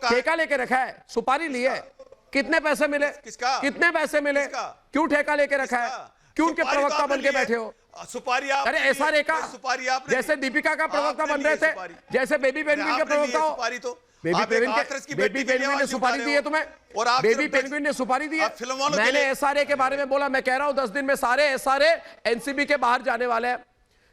Speaker 1: ठेका लेके रखा है, सुपारी ली है। कितने पैसे मिले? कितने पैसे मिले? क्यों ठेका लेके रखा है? क्यों उनके प्रवक्ता बन के बैठे हो?
Speaker 5: सुपारी आप।
Speaker 1: अरे एसआरए का, जैसे दीपिका का प्रवक्ता बन रहे थे, जैसे बेबी पेंगुइन के प्रवक्ता हो। बेबी पेंगुइन ने सुपारी दी है तुम्हें? बेबी पेंगुइन ने सुपारी दी है? मैंने एसआरए के बारे में बोला। मैं कह रहा हूं 10 दिन में सारे एसआरए एनसीबी के बाहर जाने वाले हैं।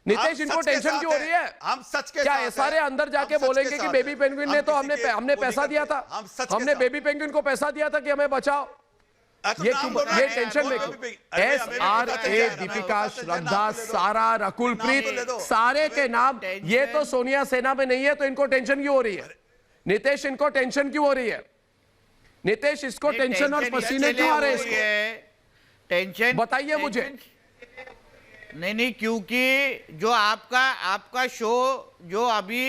Speaker 1: नितेश, इनको टेंशन क्यों हो रही है?
Speaker 5: हम सच के
Speaker 1: क्या एसआरए अंदर जाके बोलेंगे कि बेबी पेंगुइन ने तो हमने पैसा दिया था, हमने बेबी पेंगुइन को पैसा दिया था कि हमें बचाओ? ये टेंशन में क्यों? एसआरए, दीपिका, श्रद्धा, सारा, रकुलप्रीत, सारे के नाम, ये तो सोनिया सेना में नहीं है, तो इनको टेंशन क्यों हो रही है? नितेश, इनको टेंशन क्यों हो रही है? नितेश, इसको टेंशन और पसीने क्यों आ रहे हैं इसको?
Speaker 10: टेंशन
Speaker 1: बताइए मुझे।
Speaker 10: नहीं, क्योंकि जो आपका शो जो अभी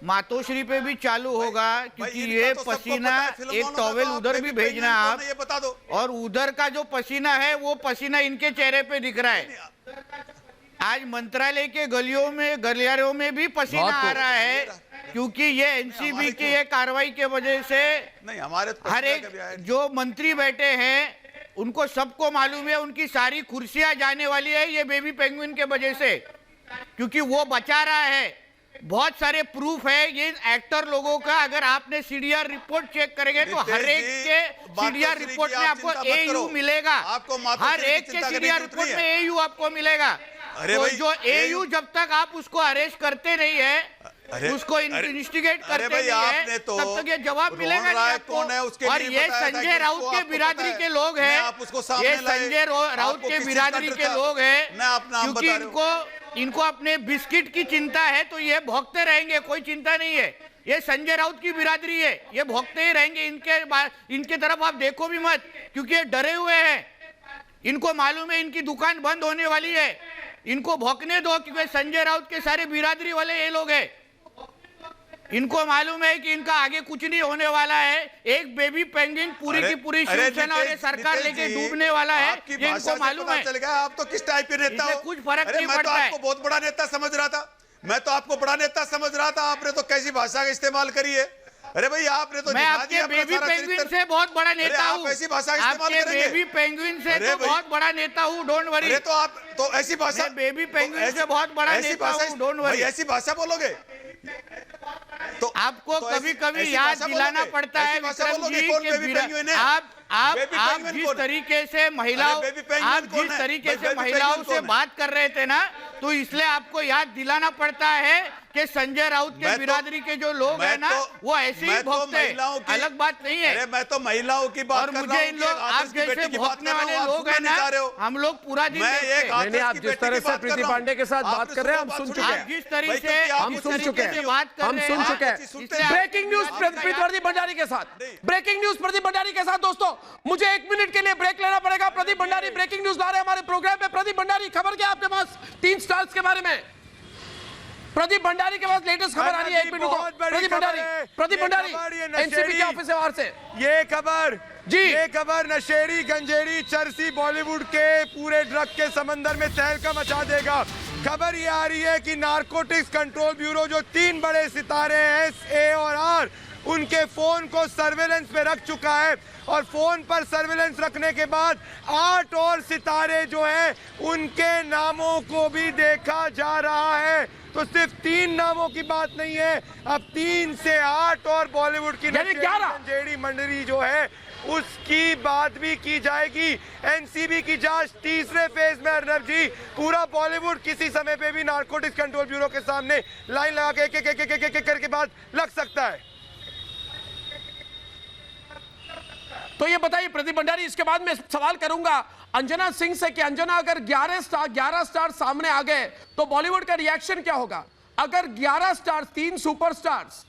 Speaker 10: मातोश्री पे भी चालू होगा, क्योंकि ये पसीना एक टॉवेल उधर भी भेजना है आप,
Speaker 5: ये बता दो।
Speaker 10: और उधर का जो पसीना है वो पसीना इनके चेहरे पे दिख रहा है। आज मंत्रालय के गलियारों में भी पसीना आ रहा है, क्योंकि ये एनसीबी की ये कार्रवाई के वजह से
Speaker 5: नहीं, हमारे
Speaker 10: हर एक जो मंत्री बैठे हैं उनको सबको मालूम है उनकी सारी कुर्सियां जाने वाली है ये बेबी पेंगुइन के वजह से, क्योंकि वो बचा रहा है। बहुत सारे प्रूफ है ये एक्टर लोगों का। अगर आपने सीडीआर रिपोर्ट चेक करेंगे तो हर एक के सीडीआर रिपोर्ट में आपको एयू मिलेगा। हर एक के सीडीआर रिपोर्ट में एयू आपको मिलेगा। तो जो एयू जब तक आप उसको अरेस्ट करते नहीं है, उसको इन्वेस्टिगेट करते नहीं है, तब तक ये जवाब मिलेगा नहीं आपको। और ये संजय राउत के बिरादरी के लोग हैं, ये संजय राउत के बिरादरी के लोग हैं, क्योंकि इनको अपने बिस्किट की चिंता है, तो ये भोगते रहेंगे, कोई चिंता नहीं है। ये संजय राउत की बिरादरी है, ये भोगते ही रहेंगे। इनके तरफ आप देखो भी मत, क्योंकि ये डरे हुए हैं। इनको मालूम है इनकी दुकान बंद होने वाली है, इनको भोंकने दो, क्योंकि संजय राउत के सारे बिरादरी वाले ये लोग हैं। इनको मालूम है कि इनका आगे कुछ नहीं होने वाला है। एक बेबी पेंगुइन पूरी की पूरी शिवसेना और सरकार लेके डूबने वाला है, ये इनको मालूम है।
Speaker 5: चल गया। आप तो किस टाइप के नेता हो?
Speaker 10: कुछ फर्क नहीं
Speaker 5: मैं तो
Speaker 10: पड़ता है।
Speaker 5: आपको बहुत बड़ा नेता समझ रहा था, मैं तो आपको बड़ा नेता समझ रहा था। आपने तो कैसी भाषा का इस्तेमाल करी है? अरे भाई, आपने तो
Speaker 10: मैं आपके बेबी पेंगुइन से बहुत बड़ा नेता हूँ।
Speaker 5: ऐसी भाषा इस्तेमाल
Speaker 10: आपके बेबी पेंगुइन से तो बहुत बड़ा नेता हूँ, डोंट वरी।
Speaker 5: अरे तो आप तो ऐसी भाषा,
Speaker 10: बेबी पेंगुइन से बहुत बड़ा नेता हूँ, डोंट वरी।
Speaker 5: ऐसी भाषा बोलोगे
Speaker 10: तो आपको कभी-कभी याद दिलाना पड़ता है विक्रम जी कि आप जिस तरीके से महिलाओं से बात कर रहे थे ना, तो इसलिए आपको याद दिलाना पड़ता है कि संजय राउत के बिरादरी के जो लोग हैं ना वो ऐसे ही भोगते हैं, अलग बात नहीं है।
Speaker 5: अरे मैं तो महिलाओं की बात कर रहा हूं।
Speaker 10: मुझे इन लोग आप जैसे भोगने वाले लोग हैं ना, हम लोग पूरा दिन
Speaker 1: नहीं, आप जिस तरह से प्रीति पांडे के साथ बात कर रहे हैं हम सुन चुके हैं,
Speaker 10: जिस तरीके से
Speaker 1: हम सुन चुके हैं, हम सुन चुके हैं। ब्रेकिंग न्यूज प्रदीप भंडारी के साथ, ब्रेकिंग न्यूज प्रदीप भंडारी के साथ। दोस्तों मुझे 1 मिनट के लिए ब्रेक लेना पड़ेगा। प्रदीप भंडारी ब्रेकिंग न्यूज ला रहे हैं हमारे प्रोग्राम पे। प्रदीप भंडारी, खबर क्या आपके पास 3 स्टार्स के बारे में? प्रदीप भंडारी के पास लेटेस्ट खबर आ रही है, 1 मिनट को। प्रदीप भंडारी एनसीबी के ऑफिस से बाहर से
Speaker 3: ये खबर
Speaker 1: जी,
Speaker 3: ये खबर नशेड़ी गंजेड़ी चरसी बॉलीवुड के पूरे ड्रग के समंदर में तहलका मचा देगा। खबर ये आ रही है कि नारकोटिक्स कंट्रोल ब्यूरो जो 3 बड़े सितारे हैं ए और आर, उनके फोन को सर्वेलेंस में रख चुका है और फोन पर सर्वेलेंस रखने के बाद 8 और सितारे जो हैं उनके नामों को भी देखा जा रहा है। तो सिर्फ 3 नामों की बात नहीं है, अब 3 से 8 और बॉलीवुड की गंजेड़ी मंडली जो है उसकी बात भी की जाएगी। एनसीबी की जांच तीसरे फेज में। अर्नब जी, पूरा बॉलीवुड किसी समय पे भी नारकोटिक्स कंट्रोल ब्यूरो के सामने लाइन लगा के एक करके बाद लग सकता है।
Speaker 1: तो ये बताइए प्रदीप भंडारी, इसके बाद मैं सवाल करूंगा अंजना सिंह से कि अंजना अगर 11 स्टार सामने आ गए तो बॉलीवुड का रिएक्शन क्या होगा? अगर 11 स्टार, 3 सुपरस्टार्स,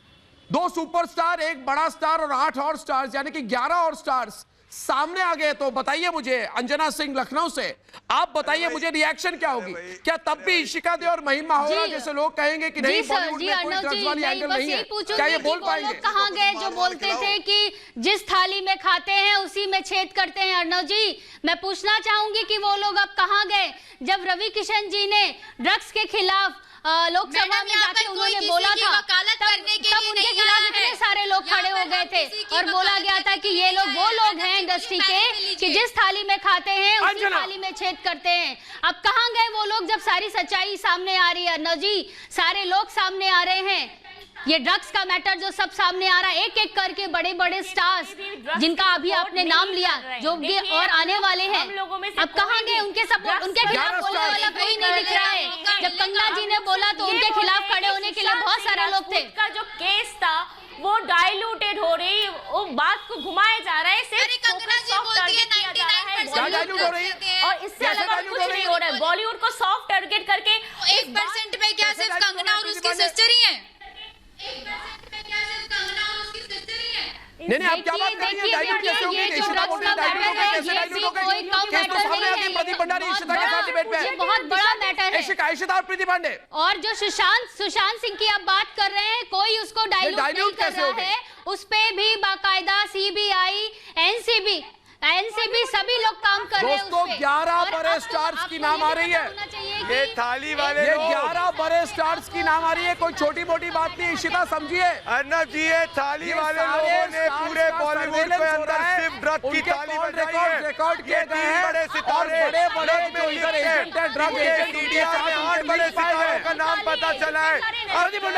Speaker 1: 2 सुपरस्टार, 1 बड़ा स्टार और 8 और स्टार्स, यानी कि 11 और स्टार्स सामने आ गए, तो बताइए मुझे अंजना सिंह लखनऊ से, आप बताइए मुझे रिएक्शन क्या होगी? क्या तब भी इशिका दे और महिमा होगा जैसे लोग कहेंगे कि नहीं बॉलीवुड में कोई ड्रग्स वाली एंगल नहीं है? क्या ये बोल पाएंगे?
Speaker 6: कहां गए जो बोलते थे कि जिस थाली में खाते हैं उसी में छेद करते हैं? अर्नब जी, मैं पूछना चाहूंगी कि वो लोग अब कहां गए जब रवि किशन जी ने ड्रग्स के खिलाफ लोकसभा में जाके उन्होंने बोला था, तब उनके खिलाफ इतने सारे लोग खड़े हो गए थे और बोला गया था कि ये लोग वो लोग हैं इंडस्ट्री के कि जिस थाली में खाते हैं उसी थाली में छेद करते हैं। अब कहां गए वो लोग जब सारी सच्चाई सामने आ रही है? अर्नब जी, सारे लोग सामने आ रहे हैं, ये ड्रग्स का मैटर जो सब सामने आ रहा है, एक एक करके बड़े बड़े स्टार्स जिनका अभी आपने नाम लिया, जो भी और आने वाले हैं, अब कहां गए? उनके सपोर्ट, उनके खिलाफ बोलने वाला कोई नहीं दिख रहा है। जब कंगना जी ने बोला तो उनके खिलाफ खड़े होने के लिए बहुत सारे लोग थे।
Speaker 12: का जो केस था वो डाइल्यूटेड हो रही, वो बात को घुमाया जा रहा है, सिर्फ कंगना जी बोलती है 99%
Speaker 1: हो रही है
Speaker 12: और इससे अलग कुछ नहीं हो रहा है। बॉलीवुड को सॉफ्ट टारगेट करके
Speaker 6: 1% पे क्या सिर्फ कंगना और उसकी सिस्टर ही है?
Speaker 1: नहीं, आप क्या बात कर रही हैं? डाइल्यूट कैसे होगी? इशिता बोल रही है डाइल्यूट होगी, कैसे डाइल्यूट होगी? केस तो सामने आ गई, प्रदीप भंडारी इशिता के साथ डिबेट में,
Speaker 6: बहुत बड़ा मैटर है।
Speaker 1: इशिता और प्रीति पांडे,
Speaker 6: और जो सुशांत सिंह की आप बात कर रहे हैं, कोई उसको डाइल्यूट नहीं कर रहा है, उस पे भी बाकायदा सीबीआई, एनसीबी सभी लोग काम कर रहे हैं।
Speaker 1: दोस्तों 11 बड़े स्टार्स की नाम आ रही है,
Speaker 3: ये थाली वाले,
Speaker 1: ये 11 बड़े स्टार्स की नाम आ रही है, कोई छोटी मोटी बात नहीं। इशिता समझिए
Speaker 3: अर्नब जी, ये थाली वाले लोगों ने पूरे बॉलीवुड के अंदर सिर्फ ड्रग की थाली बजाई है।
Speaker 1: रिकॉर्ड किए गए हैं,
Speaker 3: बड़े सितारे,
Speaker 1: बड़े जो इधर एजेंट है, ड्रग एजेंट,
Speaker 3: इंडिया में 8 बड़े सितारों का नाम पता चला है।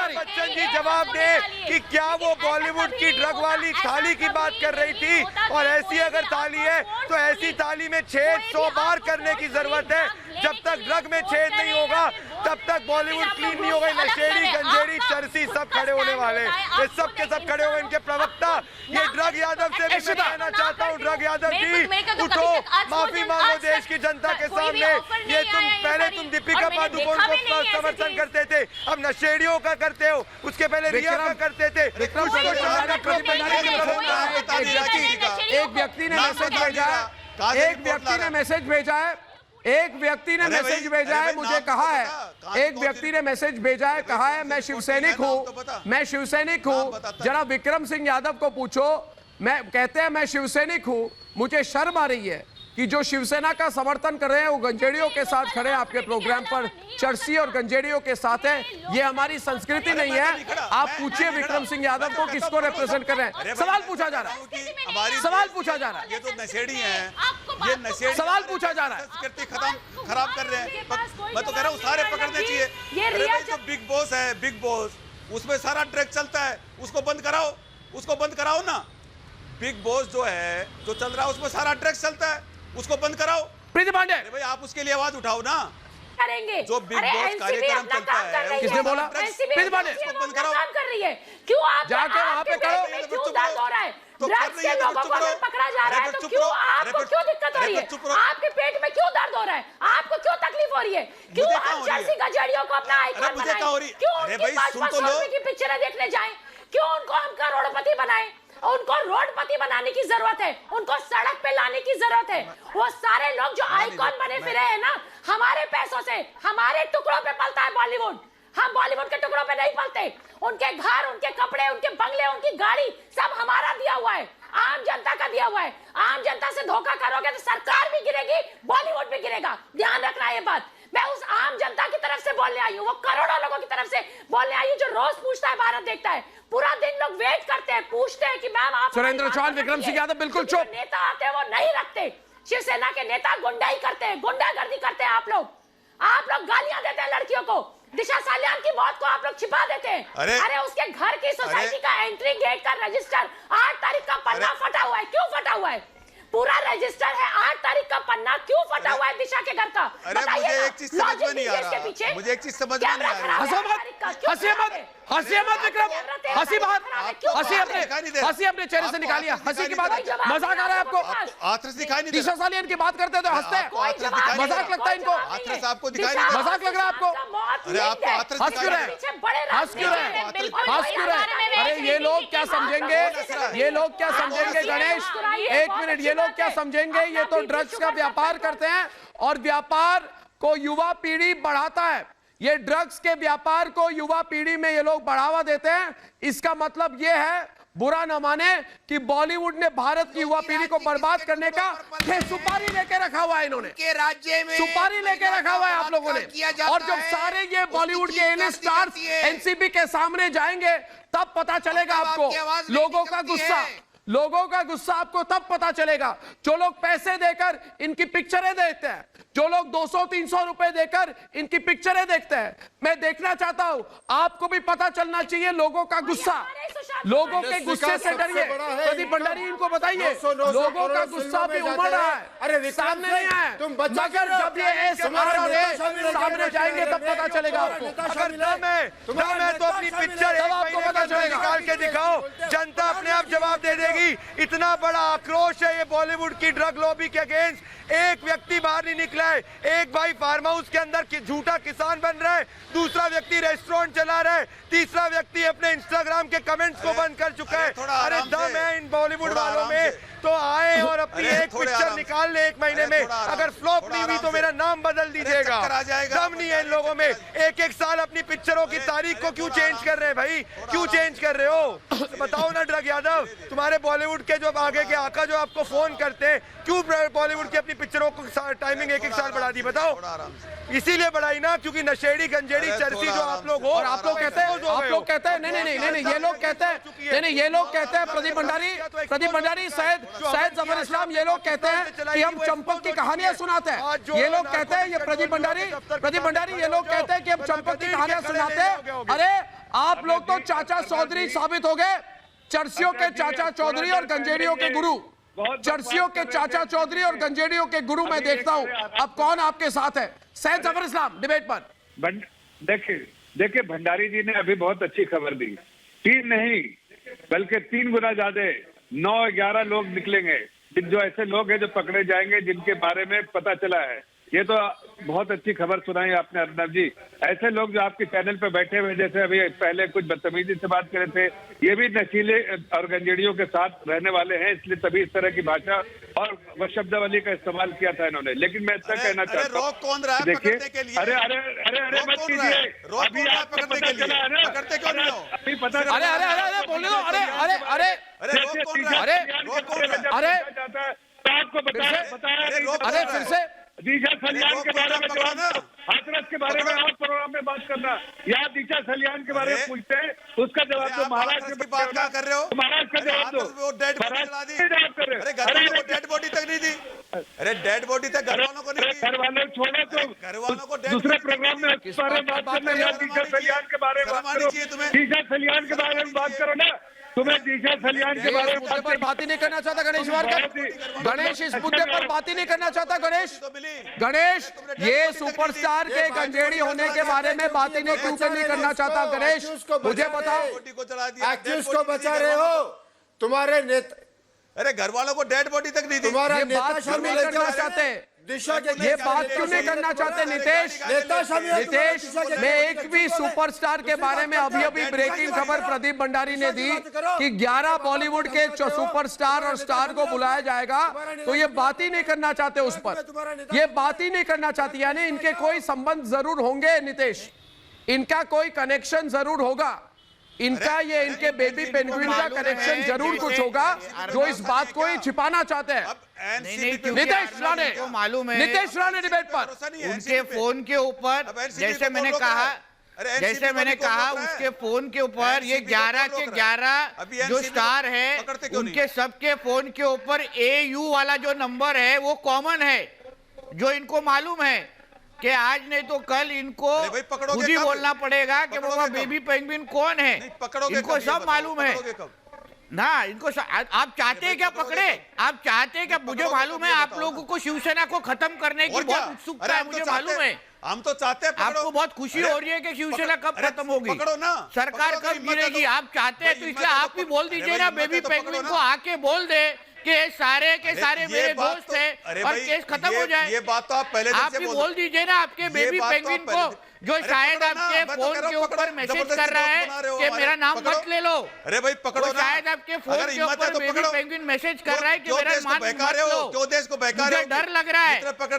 Speaker 3: बच्चन जी जवाब दे कि क्या वो बॉलीवुड की ड्रग वाली थाली की बात कर रही थी? और ऐसी अगर थाली है तो ऐसी थाली में छेद 100 बार करने की जरूरत है। जब तक ड्रग में छेद नहीं होगा तब तक बॉलीवुड क्लीन नहीं होगा। नशेड़ी गंजेड़ी चरसी सब खड़े होने वाले, ये सब के सब खड़े हुए। इनके प्रवक्ता ये ड्रग यादव से भी मैं कहना चाहता हूँ, ड्रग यादव जी उठो, माफी मांगो देश की जनता के सामने। ये पहले तुम दीपिका पादुकोण को समर्थन करते थे, अब नशेड़ियों का करते हो, उसके पहले रिया का करते थे।
Speaker 1: एक व्यक्ति ने मैसेज भेजा है, एक व्यक्ति ने मैसेज भेजा है, एक व्यक्ति ने मैसेज भेजा है, मुझे कहा है, एक व्यक्ति ने मैसेज भेजा है, कहा है मैं शिवसैनिक हूँ, मैं शिवसैनिक हूँ, जरा विक्रम सिंह यादव को पूछो। मैं कहते हैं मैं शिवसैनिक हूँ, मुझे शर्म आ रही है कि जो शिवसेना का समर्थन कर रहे हैं वो गंजेड़ियों के साथ खड़े हैं आपके प्रोग्राम पर, चरसी और गंजेड़ियों के साथ है। ये हमारी संस्कृति नहीं है। आप पूछिए विक्रम सिंह यादव को किसको रिप्रेजेंट कर रहे हैं। सवाल पूछा जा रहा है, सवाल पूछा जा रहा है,
Speaker 5: ये तो नशेड़ी हैं, ये नशेड़ी
Speaker 1: सवाल पूछा जा रहा है,
Speaker 5: संस्कृति खराब कर रहे हैं। मैं तो कह रहा हूँ सारे पकड़ने चाहिए। अरे भाई जो बिग बॉस है, बिग बॉस उसमें सारा ड्रग चलता है, उसको बंद कराओ, उसको बंद कराओ ना। बिग बॉस जो है, जो चल रहा है उसमें सारा ड्रग्स चलता है, उसको बंद कराओ।
Speaker 1: प्रीति पांडे,
Speaker 5: भाई आप उसके लिए आवाज उठाओ ना।
Speaker 6: करेंगे।
Speaker 5: जो बिग
Speaker 6: अरे
Speaker 5: बॉस
Speaker 6: एनसीबी
Speaker 5: कार्यक्रम
Speaker 6: अपना
Speaker 5: चलता
Speaker 6: काम
Speaker 5: है,
Speaker 6: कर रही है।
Speaker 1: किसने बोला?
Speaker 6: एनसीबी
Speaker 1: फिर बोले।
Speaker 6: अपना काम कर रही है। क्यों आप
Speaker 1: जाके वहाँ पे करो।
Speaker 6: क्यों दर्द हो रहा है?
Speaker 5: तो
Speaker 6: ड्रग्स
Speaker 5: कर
Speaker 6: के
Speaker 5: रही है,
Speaker 6: लोगों
Speaker 5: चुप
Speaker 6: को अगर
Speaker 5: रहो।
Speaker 6: पकड़ा जा रहा है
Speaker 5: अरे
Speaker 6: तो
Speaker 5: चुप
Speaker 6: क्यों
Speaker 5: रहो।
Speaker 6: आपको
Speaker 5: अरे
Speaker 6: क्यों दिक्कत हो
Speaker 5: अरे
Speaker 6: रही है?
Speaker 5: चुप रहो।
Speaker 6: आपके पेट में क्यों दर्द हो रहा है? आपको क्यों तकलीफ हो रही है? क्यों
Speaker 5: मुझे कहाँ
Speaker 6: आप
Speaker 5: हो रही है?
Speaker 6: जैसी गजड़ियों को अपना आइकॉन
Speaker 5: अरे मुझे कहाँ हो रही
Speaker 6: बनाएं?
Speaker 5: है?
Speaker 6: क्यों
Speaker 5: अरे
Speaker 6: उनकी
Speaker 5: भाई,
Speaker 6: 500
Speaker 5: सुन तो लो।
Speaker 6: रुपए की पिक्चरें देखने जाएं? क्यों उनको हम करोड़पति बनाएं? उनको रोडपति बनाने की जरूरत है, उनको सड़क पे लाने की जरूरत है। वो सारे लोग जो आइकॉन बने फिरे हैं ना, हमारे पैसों से, हमारे टुकड़ों पे पलता है बॉलीवुड। हम बॉलीवुड के टुकड़ों पे नहीं पलते। उनके घर, उनके कपड़े, उनके बंगले, उनकी गाड़ी सब हमारा दिया हुआ है, आम जनता का दिया हुआ है। आम जनता से धोखा करोगे तो सरकार भी गिरेगी, बॉलीवुड भी गिरेगा। ध्यान रखना ये बात। मैं उस आम जनता की तरफ से बोलने आई हूँ, वो करोड़ों लोगों की तरफ से बोलने आई हूँ जो रोज पूछता है, भारत देखता है, पूरा दिन लोग वेट करते हैं, पूछते हैं कि मैम आप
Speaker 1: सुरेंद्र चौहान, विक्रम सिंह यादव बिल्कुल चुप।
Speaker 6: नेता आते हैं वो नहीं रखते। शिवसेना के नेता गुंडाई करते हैं, गुंडागर्दी करते हैं। आप लोग गालियां देते हैं लड़कियों को। दिशा सालियान की मौत को आप लोग छिपा देते हैं। अरे उसके घर की सोसाइटी का एंट्री गेट का रजिस्टर 8 तारीख का पन्ना फटा हुआ है। क्यों फटा हुआ है? पूरा रजिस्टर है, 8 तारीख का पन्ना क्यों फटा हुआ है दिशा के घर का?
Speaker 5: अरे मुझे एक चीज समझ में नहीं आ रहा, मुझे एक चीज समझ में नहीं आ रही।
Speaker 1: हंसो मत, हंसिए मत, हंसिए मत विक्रम, हंसी बात, हंसी अपने चेहरे से निकालिए। हंसी की बात, मजाक आ रहा है आपको?
Speaker 5: हाथरस दिखाई नहीं
Speaker 1: दिशा सालियान की बात करते हैं तो हंसते हैं, मजाक लगता है इनको?
Speaker 5: हाथरस आपको दिखाई नहीं दे?
Speaker 1: मजाक लग रहा है आपको?
Speaker 5: अरे आपको हाथरस
Speaker 1: हंस क्यों रहे? हंस क्यों रहे? हंस क्यों रहे? अरे ये लोग क्या समझेंगे, ये लोग क्या समझेंगे गणेश, एक मिनट, ये लोग क्या समझेंगे? ये तो ड्रग्स का व्यापार करते हैं और व्यापार को युवा पीढ़ी बढ़ाता है। ये ड्रग्स के व्यापार को युवा पीढ़ी में ये लोग बढ़ावा देते हैं। इसका मतलब ये है, बुरा न माने, कि बॉलीवुड ने भारत की युवा पीढ़ी को बर्बाद करने का सुपारी लेके रखा हुआ है। इन्होंने
Speaker 10: राज्य में
Speaker 1: सुपारी लेके रखा हुआ है आप लोगों ने। और जब सारे ये बॉलीवुड के एल स्टार्स एनसीबी के सामने जाएंगे तब पता चलेगा आपको लोगों का गुस्सा, लोगों का गुस्सा आपको तब पता चलेगा। जो लोग पैसे देकर इनकी पिक्चरें देखते हैं, जो लोग 200-300 रुपए देकर इनकी पिक्चरें देखते हैं, मैं देखना चाहता हूं, आपको भी पता चलना चाहिए लोगों का गुस्सा। लोगों के गुस्से से डरिए। प्रदीप भंडारी इनको बताइए, लोगों का गुस्सा भी उमड़ रहा है,
Speaker 11: अरे
Speaker 1: सामने नहीं है, मगर जब ये सामने जाएंगे तब पता चलेगा आपको।
Speaker 3: अगर दम है तो अपनी पिक्चर एक महीने के अंदर निकाल के दिखाओ, जनता अपने आप जवाब दे देगी। इतना बड़ा आक्रोश है ये बॉलीवुड की ड्रग लॉबी के अगेंस्ट। एक व्यक्ति बाहर नहीं निकला है, एक भाई फार्म हाउस के अंदर झूठा किसान बन रहा है, दूसरा व्यक्ति रेस्टोरेंट चला रहा है, तीसरा व्यक्ति अपने इंस्टाग्राम के कमेंट्स को बंद कर चुका है। अरे दम है इन बॉलीवुड वालों में तो आए और अपनी एक पिक्चर निकाल ले एक महीने में। अगर फ्लॉप नहीं हुई तो मेरा नाम बदल दीजिएगा। दम नहीं है इन लोगों में। एक साल अपनी पिक्चरों की तारीख को क्यों चेंज कर रहे हैं भाई? क्यों चेंज कर रहे हो? बताओ ना ड्रग यादव, तुम्हारे बॉलीवुड के जो आगे के आका जो आपको फोन करते हैं, क्यों बॉलीवुड की अपनी पिक्चरों को टाइमिंग एक साल बढ़ा दी? बताओ। इसीलिए बढ़ाई ना क्योंकि नशेड़ी गंजेड़ी चर्सी जो आप लोग हो।
Speaker 1: और आप लोग कहते हैं, नहीं, ये लोग कहते हैं, नहीं, ये लोग कहते हैं, प्रदीप भंडारी, सैयद जफर इस्लाम, ये लोग कहते हैं कि हम चंपक की कहानियां सुनाते हैं। ये लोग कहते हैं, ये प्रदीप भंडारी ये लोग कहते हैं कि हम चंपक की कहानियां सुनाते हैं। अरे आप लोग तो चाचा चौधरी साबित हो गए, चर्सियों के चाचा चौधरी और गंजेड़ियों के गुरु। चर्सियों के चाचा चौधरी और गंजेड़ियों के गुरु मैं देखता हूं। अब कौन आपके साथ है? सैयद जफर इस्लाम डिबेट पर।
Speaker 9: देखिए भंडारी जी ने अभी बहुत अच्छी खबर दी। 3 नहीं बल्कि 3 गुना ज्यादा 9-11 लोग निकलेंगे, जो ऐसे लोग हैं जो पकड़े जाएंगे, जिनके बारे में पता चला है। ये तो बहुत अच्छी खबर सुनाई आपने अर्नब जी। ऐसे लोग जो आपके चैनल पे बैठे हुए, जैसे अभी पहले कुछ बदतमीजी से बात कर रहे थे, ये भी नशीले और गंजेड़ियों के साथ रहने वाले हैं, इसलिए तभी इस तरह की भाषा और शब्दावली का इस्तेमाल किया था इन्होंने। लेकिन मैं इतना कहना चाहता हूँ,
Speaker 5: कौन रहा है पकड़ने के लिए?
Speaker 9: अरे मत कीजिए, अभी आपको पता चला है ना,
Speaker 5: पकड़ते क्यों नहीं हो?
Speaker 9: अभी पता
Speaker 1: अरे बोलने दो।
Speaker 9: आपको बताया
Speaker 1: अरे फिर से
Speaker 9: दिशा सलियान के बारे में जवाब, हाथरस के बारे में और प्रोग्राम में बात करना, या दिशा सलियान के बारे में पूछते हैं, उसका जवाब दो। महाराष्ट्र
Speaker 5: की बात क्या कर रहे हो?
Speaker 9: महाराष्ट्र का जवाब दो।
Speaker 5: वो डेड बॉडी चला दी। अरे घर वालों को डेड बॉडी तक नहीं दी। अरे डेड बॉडी तक घर वालों को नहीं दी।
Speaker 9: घर वालों छोड़ो तो
Speaker 5: घर वालों को
Speaker 9: दूसरे प्रोग्राम में बात करना, या दिशा सलियान के बारे में बात करो। दिशा सलियान के बारे में बात करो ना। तुम्हें दिशा सलियान के बारे
Speaker 1: इस मुद्दे पर बात ही नहीं करना चाहता गणेश वारकर। गणेश इस मुद्दे पर बात ही नहीं करना चाहता। गणेश ये सुपरस्टार के गंजेड़ी होने के बारे में बात ही नहीं क्यों नहीं करना चाहता? गणेश मुझे बताओ,
Speaker 11: एक्यूज को बचा रहे हो, तुम्हारे नेता,
Speaker 5: अरे घर वालों को डेड बॉडी तक नहीं दी।
Speaker 11: तुम्हारा
Speaker 1: ये
Speaker 11: नेता
Speaker 1: बात क्यों नहीं करना चाहते?
Speaker 11: दिशा के
Speaker 1: ये बात क्यों नहीं करना चाहते नीतीश? नीतीश मैं एक भी सुपरस्टार के बारे में अभी ब्रेकिंग खबर प्रदीप भंडारी ने दी कि 11 बॉलीवुड के सुपरस्टार और स्टार को बुलाया जाएगा, तो ये बात ही नहीं करना चाहते उस पर। ये बात ही नहीं करना चाहती, यानी इनके कोई संबंध जरूर होंगे नीतीश, इनका कोई कनेक्शन जरूर होगा, इनका ये इनके बेबी पेंगुइन का कनेक्शन जरूर कुछ होगा जो इस बात को ही छिपाना चाहते हैं। नीतीश राणे
Speaker 10: को मालूम है,
Speaker 1: नीतीश राणे डिबेट पर
Speaker 10: उनके फोन के ऊपर जैसे मैंने कहा उसके फोन के ऊपर ये 11 के 11 जो स्टार है उनके सबके फोन के ऊपर AU वाला जो नंबर है वो कॉमन है, जो इनको मालूम है कि आज नहीं तो कल इनको खुद ही बोलना पड़ेगा कि बाबा बेबी पेंगुइन कौन है। इनको सब मालूम है ना, इनको आप चाहते हैं क्या पकड़े? आप चाहते हैं क्या? मुझे मालूम है आप लोगों को शिवसेना को खत्म करने की बहुत उत्सुकता है, मुझे मालूम है।
Speaker 5: हम तो चाहते हैं
Speaker 10: आपको बहुत खुशी हो रही है कि शिवसेना कब खत्म होगी, सरकार कब गिरेगी, आप चाहते हैं, तो इसलिए आप भी बोल दीजिए ना बेबी पेंगुइन को, आके बोल दे कि सारे के सारे मेरे दोस्त हैं और केस खत्म हो जाए।
Speaker 5: ये बात तो आप पहले दिन से
Speaker 10: आप भी बोल दीजिए ना आपके बेबी पेंगुइन को, जो शायद आपके फोन के ऊपर मैसेज कर रहा है कि मेरा नाम मत ले लो।
Speaker 5: अरे भाई पकड़ो ना,
Speaker 10: शायद आपके फोन के ऊपर बेबी पेंगुइन मैसेज कर रहा है कि मेरा नाम मत लो।
Speaker 5: क्यों देश को बहका रहे हो?
Speaker 10: मुझे डर लग रहा है,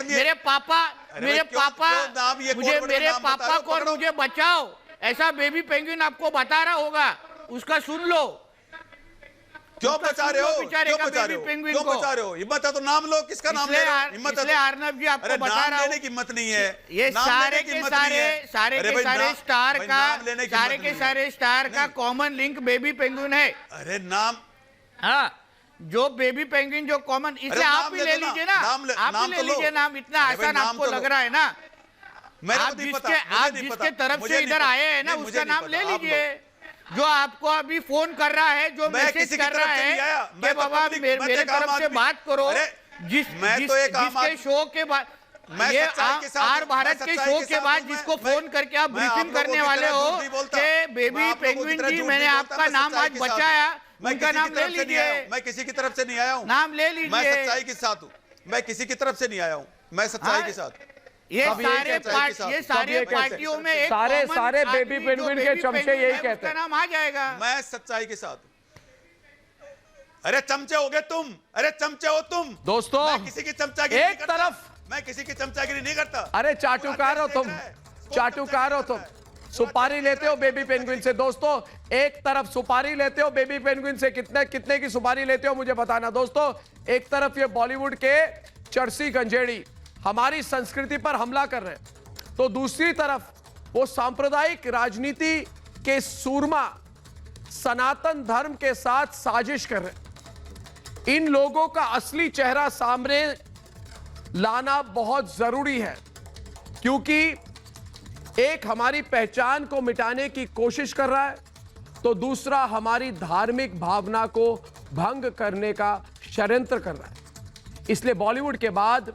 Speaker 10: मेरे पापा मुझे मेरे पापा को और मुझे बचाओ, ऐसा बेबी पेंगुइन आपको बता रहा होगा, उसका सुन लो।
Speaker 5: क्यों बचा रहे हो? क्यों बचा रहे हो? क्यों बचा रहे हो? हिम्मत है तो नाम लो, किसका नाम ले रहे हो? हिम्मत है तो
Speaker 10: अर्नब जी आपको बता रहा हूं,
Speaker 5: की हिम्मत नहीं है,
Speaker 10: ये सारे के सारे स्टार का कॉमन लिंक बेबी पेंगुइन है।
Speaker 5: अरे नाम,
Speaker 10: हाँ जो बेबी पेंगुइन जो कॉमन, इसलिए आप भी ले लीजिए ना, आप भी ले लीजिए नाम, इतना आसान आपको लग रहा है ना, आप जिसके तरफ से इधर आए हैं ना उसका नाम ले लीजिए। जो आपको अभी फोन कर रहा है, जो मैसेज कर रहा है कि बाबा मेरे तरफ से बात करो, जिसके शो के बाद, ये आर भारत के शो के बाद जिसको फोन करके आप ब्रीफिंग करने वाले हो कि बेबी पेंगुइन जी मैंने आपका नाम आज बचाया, उनका नाम ले लीजिए।
Speaker 5: मैं किसी की तरफ से नहीं आया हूँ,
Speaker 10: नाम ले लीजिए।
Speaker 5: मैं सच्चाई के साथ हूँ, मैं किसी की तरफ से नहीं आया हूँ, मैं सच्चाई के साथ।
Speaker 10: ये सारे पार्टियों में एक
Speaker 1: सारे बेबी पेंगुइन के चमचे यही कहते हैं,
Speaker 10: नाम आ जाएगा।
Speaker 5: मैं सच्चाई के साथ। अरे चमचे हो गए तुम, अरे चमचे हो तुम
Speaker 1: दोस्तों।
Speaker 5: मैं किसी की चमचागिरी
Speaker 1: एक तरफ,
Speaker 5: मैं किसी की चमचागिरी नहीं करता।
Speaker 1: अरे चाटुकार हो तुम, चाटुकार हो तुम, सुपारी लेते हो बेबी पेंगुइन से। दोस्तों एक तरफ सुपारी लेते हो बेबी पेंगुइन से, कितने की सुपारी लेते हो मुझे बताना। दोस्तों एक तरफ ये बॉलीवुड के चर्सी गंजेड़ी हमारी संस्कृति पर हमला कर रहे हैं, तो दूसरी तरफ वो सांप्रदायिक राजनीति के सूरमा सनातन धर्म के साथ साजिश कर रहे हैं। इन लोगों का असली चेहरा सामने लाना बहुत जरूरी है, क्योंकि एक हमारी पहचान को मिटाने की कोशिश कर रहा है, तो दूसरा हमारी धार्मिक भावना को भंग करने का षड्यंत्र कर रहा है। इसलिए बॉलीवुड के बाद